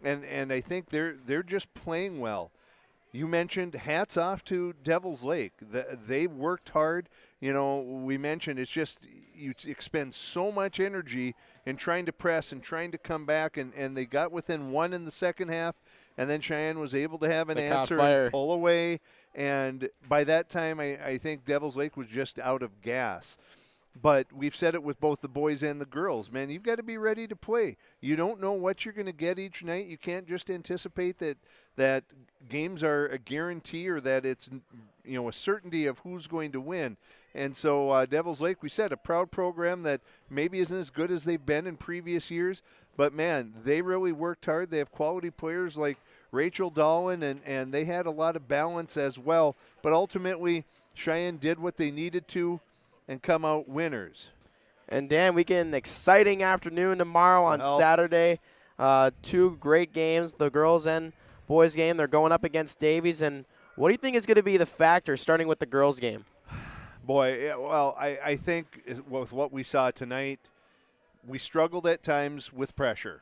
Speaker 2: and I think they're just playing well. You mentioned hats off to Devils Lake. They worked hard. We mentioned it's just you expend so much energy in trying to press and trying to come back, and they got within one in the second half, and then Cheyenne was able to have an answer and pull away. And by that time, I think Devils Lake was just out of gas. But we've said it with both the boys and the girls. Man, you've got to be ready to play. You don't know what you're going to get each night. You can't just anticipate that games are a guarantee or that it's a certainty of who's going to win. And so Devils Lake, we said, a proud program that maybe isn't as good as they've been in previous years. But, man, they really worked hard. They have quality players like Rachel Dolan, and they had a lot of balance as well. But ultimately, Cheyenne did what they needed to and come out winners.
Speaker 1: And Dan, we get an exciting afternoon tomorrow on Saturday. Two great games, the girls and boys game. They're going up against Davies. And what do you think is going to be the factor starting with the girls game?
Speaker 2: Boy, yeah, well, I think with what we saw tonight, we struggled at times with pressure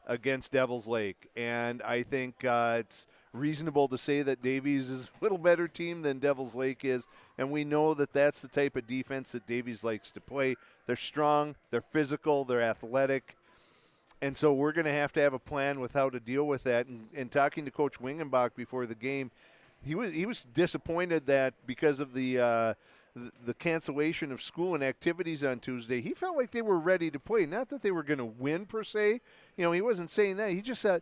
Speaker 2: against Devils Lake. And I think it's reasonable to say that Davies is a little better team than Devils Lake is. And we know that that's the type of defense that Davies likes to play. They're strong, they're physical, they're athletic. And so we're going to have a plan with how to deal with that. And talking to Coach Wingenbach before the game, he was disappointed that because of the cancellation of school and activities on Tuesday, he felt like they were ready to play. Not that they were going to win per se. You know, he wasn't saying that. He just said,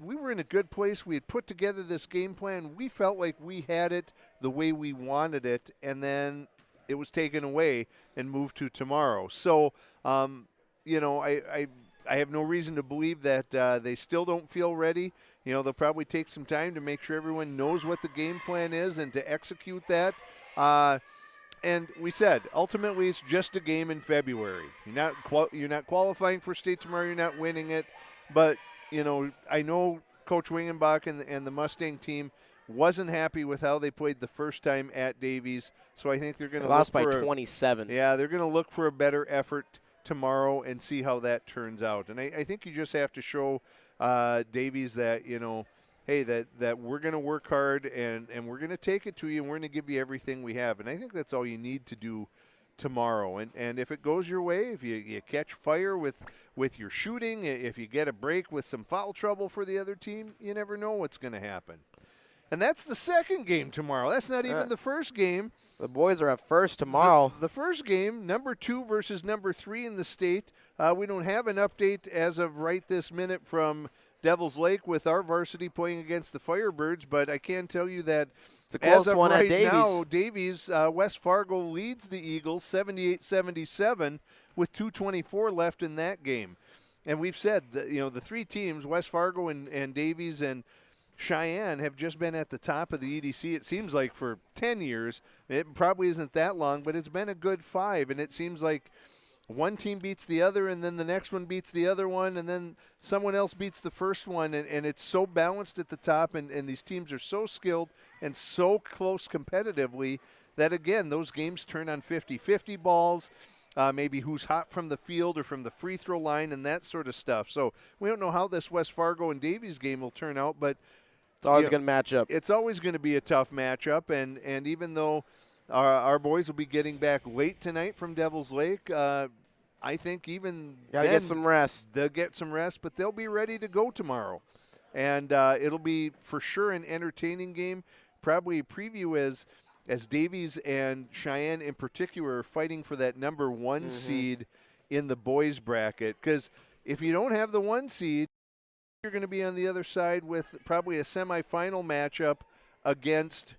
Speaker 2: we were in a good place. We had put together this game plan. We felt like we had it the way we wanted it, and then it was taken away and moved to tomorrow. So, you know, I have no reason to believe that they still don't feel ready. You know, they'll probably take some time to make sure everyone knows what the game plan is and to execute that. And we said, ultimately, it's just a game in February. You're not qualifying for state tomorrow. You're not winning it. But, you know, I know Coach Wingenbach and the Mustang team wasn't happy with how they played the first time at Davies. So I think they're going to
Speaker 1: lost by 27.
Speaker 2: Yeah, they're going to look for a better effort tomorrow and see how that turns out. And I think you just have to show Davies that, you know, hey, that we're going to work hard and we're going to take it to you and we're going to give you everything we have. And I think that's all you need to do tomorrow. And if it goes your way, if you catch fire with your shooting, if you get a break with some foul trouble for the other team, you never know what's going to happen. And that's the second game tomorrow. That's not even the first game.
Speaker 1: The boys are at first tomorrow.
Speaker 2: The first game, number 2 versus number 3 in the state. We don't have an update as of right this minute from Devils Lake with our varsity playing against the Firebirds, but I can tell you that
Speaker 1: it's a close
Speaker 2: as of
Speaker 1: one
Speaker 2: right
Speaker 1: at Davies.
Speaker 2: now, Davies, West Fargo leads the Eagles 78-77 with 2:24 left in that game. And we've said that, you know, the three teams, West Fargo and Davies and Sheyenne, have just been at the top of the EDC, it seems like, for 10 years. It probably isn't that long, but it's been a good 5, and it seems like one team beats the other, and then the next one beats the other one, and then someone else beats the first one, and it's so balanced at the top, and these teams are so skilled and so close competitively that, again, those games turn on 50-50 balls, maybe who's hot from the field or from the free throw line and that sort of stuff. So we don't know how this West Fargo and Davies game will turn out, but
Speaker 1: it's always going to match up.
Speaker 2: It's always going to be a tough matchup, and even though our boys will be getting back late tonight from Devils Lake, I think even
Speaker 1: gotta get some rest.
Speaker 2: They'll get some rest, but they'll be ready to go tomorrow. And it'll be for sure an entertaining game. Probably a preview as Davies and Sheyenne in particular are fighting for that number 1 seed in the boys bracket. Because if you don't have the 1 seed, you're going to be on the other side with probably a semifinal matchup against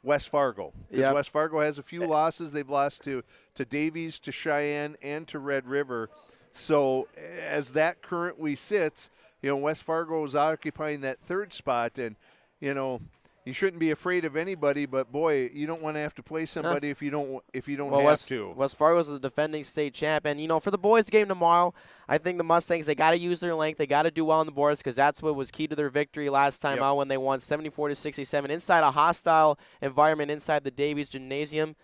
Speaker 2: West Fargo. Because West Fargo has a few losses. They've lost to Davies, to Sheyenne, and to Red River. So as that currently sits, you know, West Fargo is occupying that 3rd spot. And, you know, you shouldn't be afraid of anybody, but, boy, you don't want to have to play somebody if you don't have to.
Speaker 1: West Fargo's the defending state champ. And, you know, for the boys' game tomorrow, I think the Mustangs, they got to use their length. They got to do well on the boards because that's what was key to their victory last time out when they won 74-67 inside a hostile environment inside the Davies Gymnasium.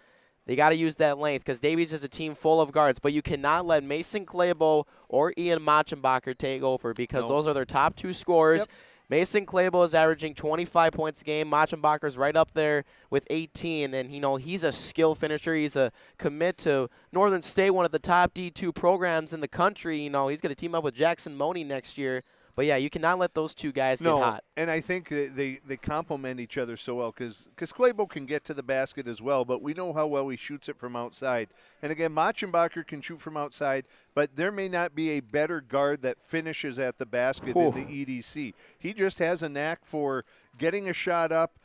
Speaker 1: They got to use that length because Davies is a team full of guards, but you cannot let Mason Claybo or Ian Machenbacher take over because those are their top 2 scorers.
Speaker 2: Yep.
Speaker 1: Mason Claybo is averaging 25 points a game. Machenbacher's right up there with 18. And, you know, he's a skill finisher. He's a commit to Northern State, one of the top D2 programs in the country. You know, he's going to team up with Jackson Money next year. But, yeah, you cannot let those two guys get hot.
Speaker 2: And I think they complement each other so well because Claybo can get to the basket as well, but we know how well he shoots it from outside. And, again, Machenbacher can shoot from outside, but there may not be a better guard that finishes at the basket in the EDC. He just has a knack for getting a shot up,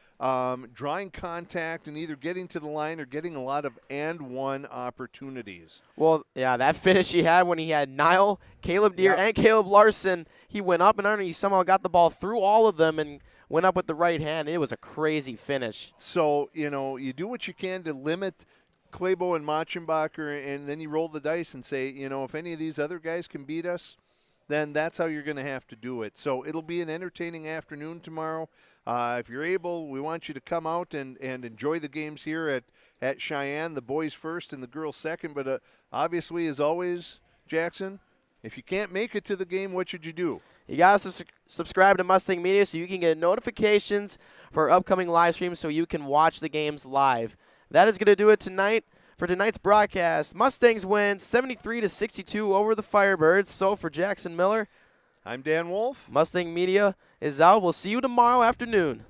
Speaker 2: drawing contact, and either getting to the line or getting a lot of and-one opportunities.
Speaker 1: Well, yeah, that finish he had when he had Niall, Caleb Deere, and Caleb Larson, he went up and under. He somehow got the ball through all of them and went up with the right hand. It was a crazy finish.
Speaker 2: So, you know, you do what you can to limit Claybo and Machenbacher, and then you roll the dice and say, you know, if any of these other guys can beat us, then that's how you're going to have to do it. So it'll be an entertaining afternoon tomorrow. If you're able, we want you to come out and enjoy the games here at Cheyenne, the boys first and the girls second. But obviously, as always, Jackson, if you can't make it to the game, what should you do?
Speaker 1: You got to subscribe to Mustang Media so you can get notifications for upcoming live streams so you can watch the games live. That is going to do it tonight for tonight's broadcast. Mustangs win 73-62 over the Firebirds. So for Jackson Miller,
Speaker 2: I'm Dan Wolf.
Speaker 1: Mustang Media is out. We'll see you tomorrow afternoon.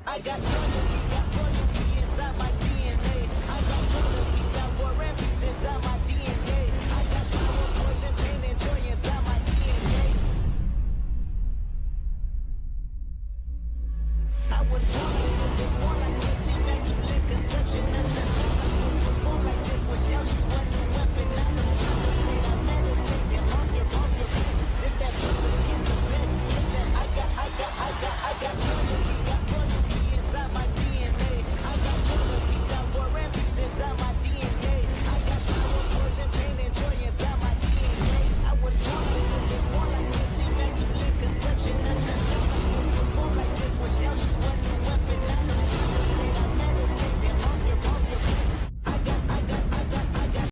Speaker 8: I got